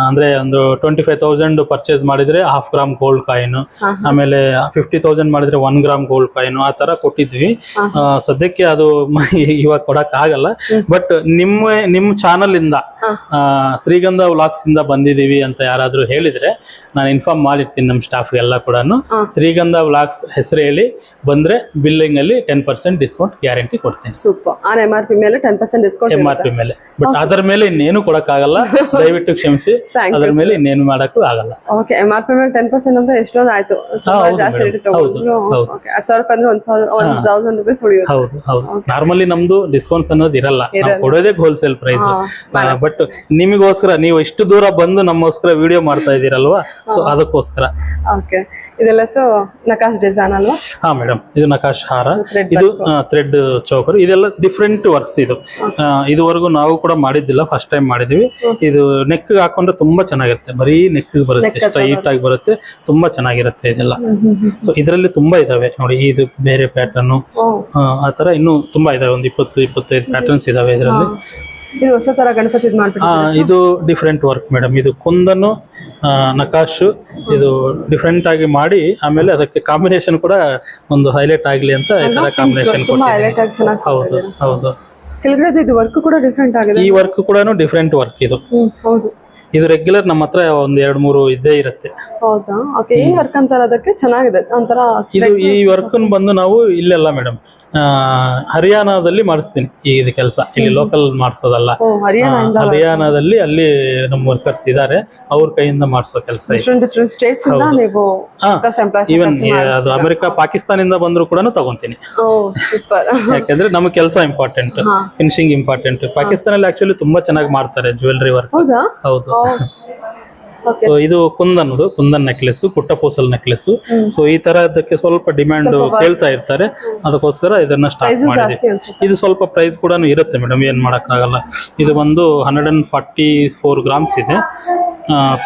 ಅಂದ್ರೆ ಒಂದು 25,000 ಪರ್ಚೇಸ್ ಮಾಡಿದ್ರೆ 1/2 ಗ್ರಾಮ್ ಗೋಲ್ಡ್ ಕಾಯಿನ್, ಆಮೇಲೆ 50,000 ಮಾಡಿದ್ರೆ 1 ಗ್ರಾಮ್ ಗೋಲ್ಡ್ ಕಾಯಿನ್, ಆ ತರ ಕೊಟ್ಟಿದ್ವಿ. ಸದ್ಯಕ್ಕೆ ಅದು ಇವಾಗ ಕೊಡಕ್ ಆಗಲ್ಲ, ಬಟ್ ನಿಮ್ಮ ಚಾನಲ್ ಇಂದ ಶ್ರೀಗಂಧ ವ್ಲಾಗ್ಸ್ ಇಂದ ಬಂದಿದೀವಿ ಅಂತ ಯಾರಾದ್ರೂ ಹೇಳಿದ್ರೆ ನಾನು ಇನ್ಫಾರ್ಮ್ ಮಾಡಿರ್ತೀನಿ ನಮ್ಮ ಸ್ಟಾಫ್ ಎಲ್ಲ ಕೂಡ. ಶ್ರೀಗಂಧ ವ್ಲಾಗ್ಸ್ ಹೆಸರು ಹೇಳಿ ಬಂದ್ರೆ ಬಿಲ್ಲಿಂಗ್ ಅಲ್ಲಿ 10% ಡಿಸ್ಕೌಂಟ್ ಗ್ಯಾರಂಟಿ ಕೊಡ್ತೀನಿ. ಸೂಪರ್. MRP ಮೇಲೆ 10% ಡಿಸ್ಕೌಂಟ್ MRP ಮೇಲೆ, ಬಟ್ ಅದರ ಮೇಲೆ ಇನ್ನೇನು ಕೊಡಕ್ ಆಗಲ್ಲ, ದಯವಿಟ್ಟು ಕ್ಷಮಿಸಿ. ಅದರ ಮೇಲೆ ಇನ್ನೇನು ಮಾಡಕ್ಕೂ ಆಗಲ್ಲ. ಓಕೆ, MRP ಮೇಲೆ 10% ಅಂದ್ರೆ ಎಷ್ಟೊಂದು ಆಯ್ತು, ಜಾಸ್ತಿ ರೇಟ್ ತಗೊಂಡ್ರು. ಓಕೆ, 1000 ರೂಪಾಯಿ ಅಂದ್ರೆ 1000 ರೂಪಾಯಿ ಉಳಿಯುತ್ತೆ. ಹೌದು. ನಾರ್ಮಲಿ ನಮ್ದು ಡಿಸ್ಕೌಂಟ್ಸ್ ಅನ್ನೋದು ಇರಲ್ಲ, ಕೊಡೋದೇ ಹೋಲ್ಸೇಲ್ ಪ್ರೈಸ್. ಬಟ್ ನಿಮಗೋಸ್ಕರ, ನೀವು ಇಷ್ಟು ದೂರ ಬಂದು ನಮಗೋಸ್ಕರ ವಿಡಿಯೋ ಮಾಡ್ತಾ ಇದೀರಲ್ವಾ, ಸೊ ಅದಕ್ಕೋಸ್ಕರ. ಓಕೆ, ಇದೆಲ್ಲ ಸೊ ನಕಾಶ್ ಡಿಸೈನ್ ಅಲ್ವಾ? ಹಾ ಮೇಡಮ್, ಇದು ನಕಾಶ್ ಹಾರ, ಇದು ಥ್ರೆಡ್ ಚೌಕರ್, ಇದೆಲ್ಲ ಡಿಫ್ರೆಂಟ್ ವರ್ಕ್ಸ್. ಇದುವರೆಗೂ ನಾವು ಕೂಡ ಮಾಡಿದ್ದಿಲ್ಲ, ಫಸ್ಟ್ ಟೈಮ್ ಮಾಡಿದೀವಿ. ಇದು ನೆಕ್ ಹಾಕೊಂಡ್ರೆ ತುಂಬಾ ಚೆನ್ನಾಗಿರುತ್ತೆ, ಬರೀ ನೆಕ್ ಬರುತ್ತೆ, ಸ್ಟ್ರೈಟ್ ಆಗಿ ಬರುತ್ತೆ, ತುಂಬಾ ಚೆನ್ನಾಗಿರುತ್ತೆ ಇದೆಲ್ಲ. ಸೊ ಇದರಲ್ಲಿ ತುಂಬಾ ಇದಾವೆ ನೋಡಿ, ಇದು ಬೇರೆ ಪ್ಯಾಟರ್ನ್, ಆ ತರ ಇನ್ನೂ ತುಂಬಾ ಇದಾವೆ, ಒಂದು 20-25 ಪ್ಯಾಟರ್ನ್ಸ್ ಇದಾವೆ ಇದರಲ್ಲಿ. ಇದು ಹೊಸ ತರ ಗಣಪತಿ ಮಾಡ್ಬಿಟ್ಟು ಇದು ಡಿಫ್ರೆಂಟ್ ವರ್ಕ್ ಮೇಡಮ್. ಇದು ಕುಂದನ್ನು ನಕಾಶು ಇದು ಡಿಫ್ರೆಂಟ್ ಆಗಿ ಮಾಡಿ ಆಮೇಲೆ ಅದಕ್ಕೆ ಕಾಂಬಿನೇಷನ್ ಕೂಡ ಒಂದು ಹೈಲೈಟ್ ಆಗ್ಲಿ ಅಂತ ಈ ತರ ಕಾಂಬಿನೇಷನ್ ಹೈಲೈಟ್ ಆಗಿ ಚೆನ್ನಾಗಿ. ಹೌದು ಹೌದು. ಕೆಳಗಡೆ ಇದು ವರ್ಕ್ ಕೂಡ ಡಿಫ್ರೆಂಟ್ ಆಗಿದೆ. ಈ ವರ್ಕ್ ಕೂಡ ಡಿಫ್ರೆಂಟ್ ವರ್ಕ್ ಇದು. ಹೌದು. ಇದು ರೆಗ್ಯುಲರ್ ನಮ್ಮ ಹತ್ರ ಒಂದ್ 2-3 ಇದ್ದೇ ಇರುತ್ತೆ. ಹೌದಾ? ಓಕೆ. ಏನ್ ವರ್ಕ್ ಅಂತಾರ ಅದಕ್ಕೆ? ಚೆನ್ನಾಗಿದೆ ಒಂಥರ. ಇದು ಈ ವರ್ಕ್ ಬಂದು ನಾವು ಇಲ್ಲೆಲ್ಲ ಮೇಡಮ್ ಹರಿಯಾಣದಲ್ಲಿ ಮಾಡಿಸ್ತೀನಿ ಇದು ಕೆಲಸ. ಇಲ್ಲಿ ಲೋಕಲ್ ಮಾಡಿಸೋದಲ್ಲ, ಹರಿಯಾಣದಲ್ಲಿ ಅಲ್ಲಿ ನಮ್ಮ ವರ್ಕರ್ಸ್ ಇದಾರೆ, ಅವ್ರ ಕೈಯಿಂದ ಮಾಡಿಸೋ ಕೆಲಸ. ಈವನ್ ಅದು ಅಮೆರಿಕ ಪಾಕಿಸ್ತಾನಿಂದ ಬಂದ್ರು ಕೂಡ ತಗೊಂತೀನಿ, ಯಾಕಂದ್ರೆ ನಮಗೆ ಕೆಲಸ ಇಂಪಾರ್ಟೆಂಟ್, ಫಿನಿಶಿಂಗ್ ಇಂಪಾರ್ಟೆಂಟ್. ಪಾಕಿಸ್ತಾನಲ್ಲಿ ಆಕ್ಚುಲಿ ತುಂಬಾ ಚೆನ್ನಾಗಿ ಮಾಡ್ತಾರೆ ಜ್ಯುವೆಲ್ರಿ ವರ್ಕ್. ಹೌದು. ಸೊ ಇದು ಕುಂದನ್ ನೆಕ್ಲೆಸ್, ಪುಟ್ಟಪೂಸಲ್ ನೆಕ್ಲೆಸ್. ಸೊ ಈ ತರದಕ್ಕೆ ಸ್ವಲ್ಪ ಡಿಮ್ಯಾಂಡ್ ಕೇಳ್ತಾ ಇರ್ತಾರೆ, ಅದಕ್ಕೋಸ್ಕರ ಇದನ್ನ ಸ್ಟಾರ್ಟ್ ಮಾಡಿದ್ವಿ. ಇದು ಸ್ವಲ್ಪ ಪ್ರೈಸ್ ಕೂಡ ಇರುತ್ತೆ ಮೇಡಮ್, ಏನ್ ಮಾಡಕ್ ಆಗಲ್ಲ. ಇದು ಬಂದು 144 ಗ್ರಾಮ್ಸ್ ಇದೆ,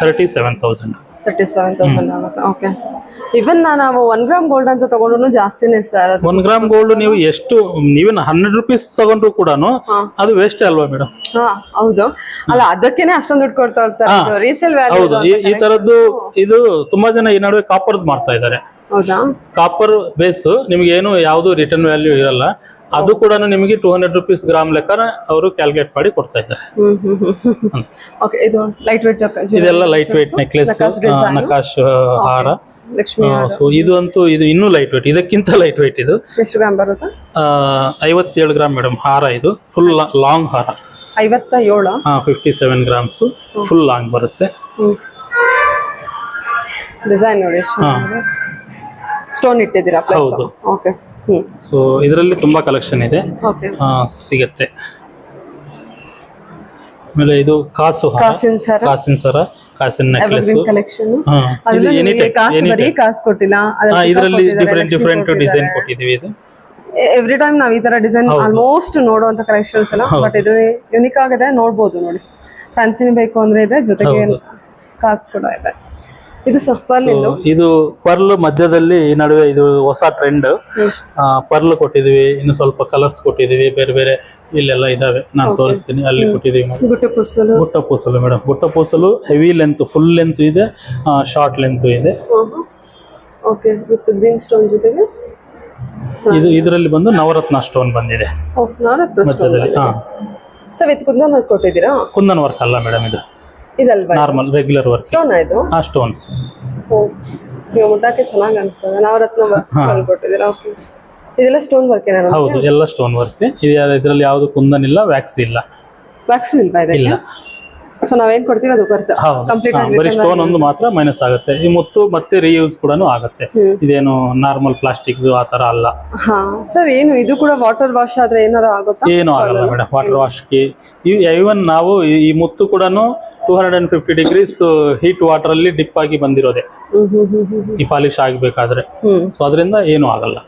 37,000. 37,000 ಆಗುತ್ತೆ. ಓಕೆ. ಇವನ್ ನಾವು 1 ಗ್ರಾಮ್ ಗೋಲ್ಡ್ ಅಂತ ತಗೊಂಡ್ರು ಜಾಸ್ತಿನೇ ಸರ್. 1 ಗ್ರಾಮ್ ಗೋಲ್ಡ್ ನೀವು ಎಷ್ಟು ನೀವೇನು 100 ರೂಪೀಸ್ ತಗೊಂಡ್ರು ಕೂಡ ಅದು ವೇಸ್ಟ್ ಅಲ್ವಾ ಮೇಡಮ್? ಹೌದು. ಅಲ್ಲ, ಅದಕ್ಕೇನೆ ಅಷ್ಟೊಂದು ದುಡ್ಡು ಕೊಡ್ತಾ ಇರ್ತಾರೆ. Resale value. ಹೌದು. ಈ ತರದ್ದು ಇದು ತುಂಬಾ ಜನ ಈ ನಡುವೆ ಕಾಪರ್ದು ಮಾಡ್ತಾ ಇದ್ದಾರೆ. ಹೌದಾ? ಕಾಪರ್ ಬೇಸ್ ನಿಮ್ಗೆ ಏನು ಯಾವ್ದು ರಿಟರ್ನ್ ವ್ಯಾಲ್ಯೂ ಇರಲ್ಲ. ಅದು ಕೂಡ ನಿಮಗೆ 200 ರೂಪೀಸ್ ಗ್ರಾಮ್ ಲೆಕ್ಕ ಅವರು ಕ್ಯಾಲ್ಕುಲೇಟ್ ಮಾಡಿ ಕೊಡ್ತಾ ಇದ್ದಾರೆ. ಇದೆಲ್ಲ ಲೈಟ್ ವೇಟ್ ನೆಕ್ಲೆಸ್, ನಕಾಶ್ ಹಾರ. ಸೊ ಇದು ಅಂತೂ ಇದು ಇನ್ನೂ ಲೈಟ್ ವೇಟ್, ಇದಕ್ಕಿಂತ ಲೈಟ್ ವೇಟ್. ಇದು ಎಷ್ಟು ಗ್ರಾಮ್ ಬರುತ್ತೆ? 57 ಗ್ರಾಮ್ ಮೇಡಮ್. ಹಾರ ಇದು ಫುಲ್ ಲಾಂಗ್ ಹಾರ. 57? 57 ಗ್ರಾಮ್ಸ್ ಫುಲ್ ಲಾಂಗ್ ಬರುತ್ತೆ. ಡಿಸೈನ್ ನೋಡಿ, ಸ್ಟೋನ್ ಇಟ್ಟಿದ್ದೀರಾ? ಹೌದು. ಓಕೆ. ಸೊ ಇದರಲ್ಲಿ ತುಂಬಾ ಕಲೆಕ್ಷನ್ ಇದೆ, ಸಿಗತ್ತೆ. ಆಮೇಲೆ ಇದು ಕಾಸಿನ ಸರ, ಕಾಸಿನ ನೆಕ್ಲೆಸ್. ಇದರಲ್ಲಿ ಡಿಫ್ರೆಂಟ್ ಡಿಸೈನ್ ಕೊಟ್ಟಿದೀವಿ. ಇದು ಎವ್ರಿ ಟೈಮ್ ನಾವ್ ಈ ತರ ಡಿಸೈನ್ ಆಲ್ಮೋಸ್ಟ್ ನೋಡುವಂತ ಕಲೆಕ್ಷನ್ಸ್ ಎಲ್ಲ, ಬಟ್ ಇದ್ರಲ್ಲಿ ಯುನಿಕ್ ಆಗಿದೆ, ನೋಡ್ಬೋದು ನೋಡಿ. ಫ್ಯಾನ್ಸಿನ ಬೇಕು ಅಂದ್ರೆ ಇದೆ, ಜೊತೆಗೆ ಕಾಸ್ ಕೂಡ ಇದೆ. ಇದು ಇದು ಪರ್ಲ್ ಮಧ್ಯದಲ್ಲಿ ಈ ನಡುವೆ ಇದು ಹೊಸ ಟ್ರೆಂಡ್. ಪರ್ಲ್ ಕೊಟ್ಟಿದೀವಿ, ಇನ್ನು ಸ್ವಲ್ಪ ಕಲರ್ಸ್ ಕೊಟ್ಟಿದೀವಿ, ಬೇರೆ ಬೇರೆ ಇಲ್ಲೆಲ್ಲ ಇದಾವೆ, ನಾನು ತೋರಿಸ್ತೀನಿ. ಅಲ್ಲಿ ಕೊಟ್ಟಿದೀವಿ guttapusalu madam. Guttapusalu heavy length, full length ಇದೆ, ಶಾರ್ಟ್ ಲೆಂತ್ ಇದೆ. ಇದು ಇದರಲ್ಲಿ ಬಂದು ನವರತ್ನ ಸ್ಟೋನ್ ಬಂದಿದೆ ಮಧ್ಯದಲ್ಲಿ. ಕುಂದನ್ ವರ್ಕ್ ಅಲ್ಲ ಮೇಡಮ್, ಇದು ನಾರ್ಮಲ್ ರೆಗ್ಯುಲರ್ ವರ್ಕ್. ಸ್ಟೋನ್ಸ್ ಮುಟ್ಟಕ್ಕೆ ಚೆನ್ನಾಗಿ ಅನ್ಸ್ತದೆ. ನವರತ್ನ ಕೊಟ್ಟಿದ್ದೀರಾ? ಇದೆಲ್ಲ ಸ್ಟೋನ್ ವರ್ಕ್? ಹೌದು, ಎಲ್ಲ ಸ್ಟೋನ್ ವರ್ಕ್. ಇದರಲ್ಲಿ ಯಾವುದು ಕುಂದನ್ ಇಲ್ಲ, ವ್ಯಾಕ್ಸ್ ಇಲ್ಲ. ವ್ಯಾಕ್ಸ್ ಇಲ್ಲ. ಸೊ ನಾವೇನ್ ಕೊಡ್ತೀವಿ ಅದು ಕಂಪ್ಲೀಟ್ ಆಗಿ ಬರೀ ಸ್ಟೋನ್ ಒಂದು ಮಾತ್ರ ಮೈನಸ್ ಆಗುತ್ತೆ. ಈ ಮುತ್ತು ಮತ್ತೆ ರೀಯೂಸ್ ಕೂಡ ಆಗುತ್ತೆ. ಇದೇನು ನಾರ್ಮಲ್ ಪ್ಲಾಸ್ಟಿಕ್ ಆ ತರ ಅಲ್ಲ. ಸರ್, ಏನು ಇದು ಕೂಡ ವಾಟರ್ ವಾಶ್ ಆದ್ರೆ ಏನಾರ ಆಗುತ್ತಾ? ಏನು ಆಗಲ್ಲ ಮೇಡಮ್, ವಾಟರ್ ವಾಶ್ಗೆ. ಇವನ್ ನಾವು ಈ ಮುತ್ತು ಕೂಡ 250 ಡಿಗ್ರೀಸ್ ಹೀಟ್ ವಾಟರ್ ಅಲ್ಲಿ ಡಿಪ್ ಆಗಿ ಬಂದಿರೋದೆ ಈ ಪಾಲಿಶ್ ಆಗಬೇಕಾದ್ರೆ. ಸೊ ಅದರಿಂದ ಏನು ಆಗಲ್ಲ.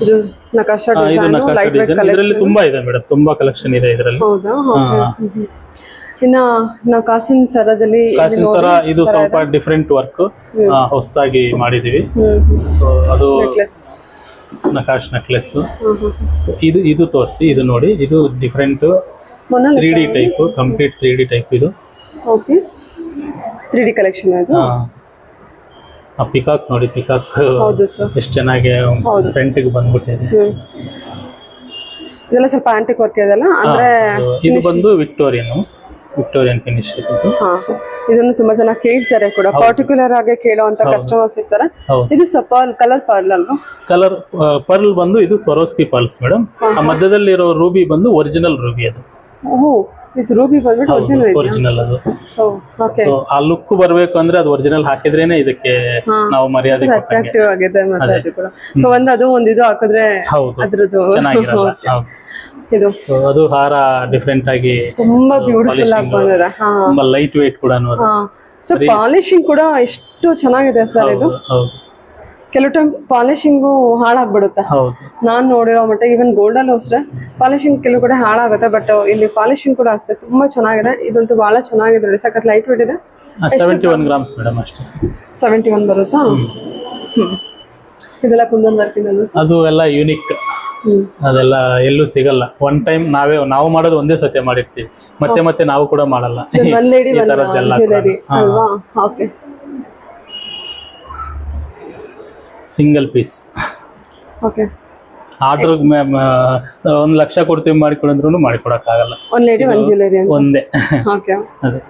ಇದು ನಕಾಶಾ ಡಿಸೈನ್ ಇದರಲ್ಲಿ ತುಂಬಾ ಇದೆ ಮೇಡಮ್, ತುಂಬಾ ಕಲೆಕ್ಷನ್ ಇದೆ ಇದರಲ್ಲಿ. ಇನ್ನ ನಾವು ಕಾಸಿನ ಸರದಲ್ಲಿ ಇದು ಸ್ವಲ್ಪ ಡಿಫ್ರೆಂಟ್ ವರ್ಕ್ ಹೊಸದಾಗಿ ಮಾಡಿದೀವಿ. ಸೊ ಅದು ನಕಾಶ್ ನೆಕ್ಲೆಸ್. ಇದು ತೋರಿಸಿ, ಇದು ನೋಡಿ, ಇದು different 3D type, complete 3D type. ಇದು 3D ಕಲೆಕ್ಷನ್. ಪಿಕಾಕ್ ನೋಡಿ, ಪಿಕಾಕ್ ಎಷ್ಟು ಚೆನ್ನಾಗಿ ಫ್ರಂಟ್ ಗೆ ಬಂದ್ಬಿಟ್ಟಿದೆ. ಇದೆಲ್ಲ ಸ್ವಲ್ಪ ಆಂಟಿಕ್ ವರ್ಕ್ ಇದೆಲ್ಲ, ಅಂದ್ರೆ ಇದು ಬಂದು ವಿಕ್ಟೋರಿಯನ್ ಫಿನಿಶ್. ಇದನ್ನು ತುಂಬಾ ಜನ ಕೇಳ್ತಾರೆ ಕೂಡ, ಪರ್ಟಿಕ್ಯುಲರ್ ಆಗಿ ಕೇಳುವಂತ ಕಸ್ಟಮರ್ಸ್ ಇರ್ತಾರೆ. ಇದು ಕಲರ್ ಪರ್ಲ್ ಅಲ್ವಾ? ಕಲರ್ ಪರ್ಲ್ ಬಂದು ಇದು ಸ್ವರೋಸ್ಕಿ ಪರ್ಲ್ಸ್ ಮೇಡಮ್. ಆ ಮಧ್ಯದಲ್ಲಿ ಇರೋ ರೂಬಿ ಬಂದು ಒರಿಜಿನಲ್ ರೂಬಿ. ಅದು ಇದು ರೂಬಿ ಬಂದ್ಬಿಟ್ಟು ಒರಿಜಿನಲ್. ಅದು ಆ ಲುಕ್ ಬರ್ಬೇಕು ಅಂದ್ರೆ ಅದು ಒರಿಜಿನಲ್ ಹಾಕಿದ್ರೇನೆ ಇದಕ್ಕೆ ನಾವು ಮರ್ಯಾದೆ ಅಟ್ರಾಕ್ಟಿವ್ ಆಗಿದೆ. ಮತ್ತೆ ಅದು ಕೂಡ ಸೊ ಅದು ಇದು ಹಾಕಿದ್ರೆ ಅದ್ರದ್ದು ಚೆನ್ನಾಗಿರಲ್ಲ. ಇದು ಅದು ಹಾರ ಡಿಫ್ರೆಂಟ್ ಆಗಿ ತುಂಬಾ ಬ್ಯೂಟಿಫುಲ್ ಆಗಿ ಬಂದಿದೆ. ತುಂಬಾ ಲೈಟ್ ವೇಟ್ ಕೂಡ. ಸೊ ಪಾಲಿಶಿಂಗ್ ಕೂಡ ಎಷ್ಟು ಚೆನ್ನಾಗಿದೆ ಸರ್. ಇದು ಕೆಲವು ಟೈಮ್ ಪಾಲಿಶಿಂಗು ಹಾಳಾಗ್ಬಿಡುತ್ತೆ. ನಾನ್ ನೋಡಿರೋ ಮಟ್ಟ ಈವನ್ ಗೋಲ್ಡ್ ಅಲ್ಲೂ ಅಷ್ಟೇ ಪಾಲಿಶಿಂಗ್ ಕೆಲವು ಕಡೆ ಹಾಳಾಗುತ್ತೆ, ಬಟ್ ಇಲ್ಲಿ ಪಾಲಿಶಿಂಗ್ ಕೂಡ ಅಷ್ಟೇ ತುಂಬಾ ಚೆನ್ನಾಗಿದೆ. ಇದಂತೂ ಬಹಳ ಚೆನ್ನಾಗಿದೆ ನೋಡಿ, ಸಖತ್ ಲೈಟ್ ವೇಟ್ ಇದೆ. 71 ಗ್ರಾಮ್ಸ್ ಮೇಡಮ್ ಅಷ್ಟೇ. 71 ಬರುತ್ತಾ? ಇದೆಲ್ಲ ಕುಂದನ್ ವರ್ಕ್. ಅದು ಎಲ್ಲ ಯೂನಿಕ್ ಅದೆಲ್ಲ ಎಲ್ಲೂ ಸಿಗಲ್ಲ. ಒನ್ ಟೈಮ್ ನಾವು ಮಾಡೋದು ಒಂದೇ ಸತಿ ಮಾಡಿರ್ತೀವಿ, ಮತ್ತೆ ನಾವು ಕೂಡ ಮಾಡಲ್ಲ ಈ ತರದ್ದೆಲ್ಲ. ಸಿಂಗಲ್ ಪೀಸ್ ಆರ್ಡರ್ 1 ಲಕ್ಷ ಕೊಡ್ತೀವಿ ಮಾಡಿಕೊಡಂದ್ರೂ ಮಾಡಿಕೊಡಕ್ಕಾಗಲ್ಲ, ಒಂದೇ. ಅದೇ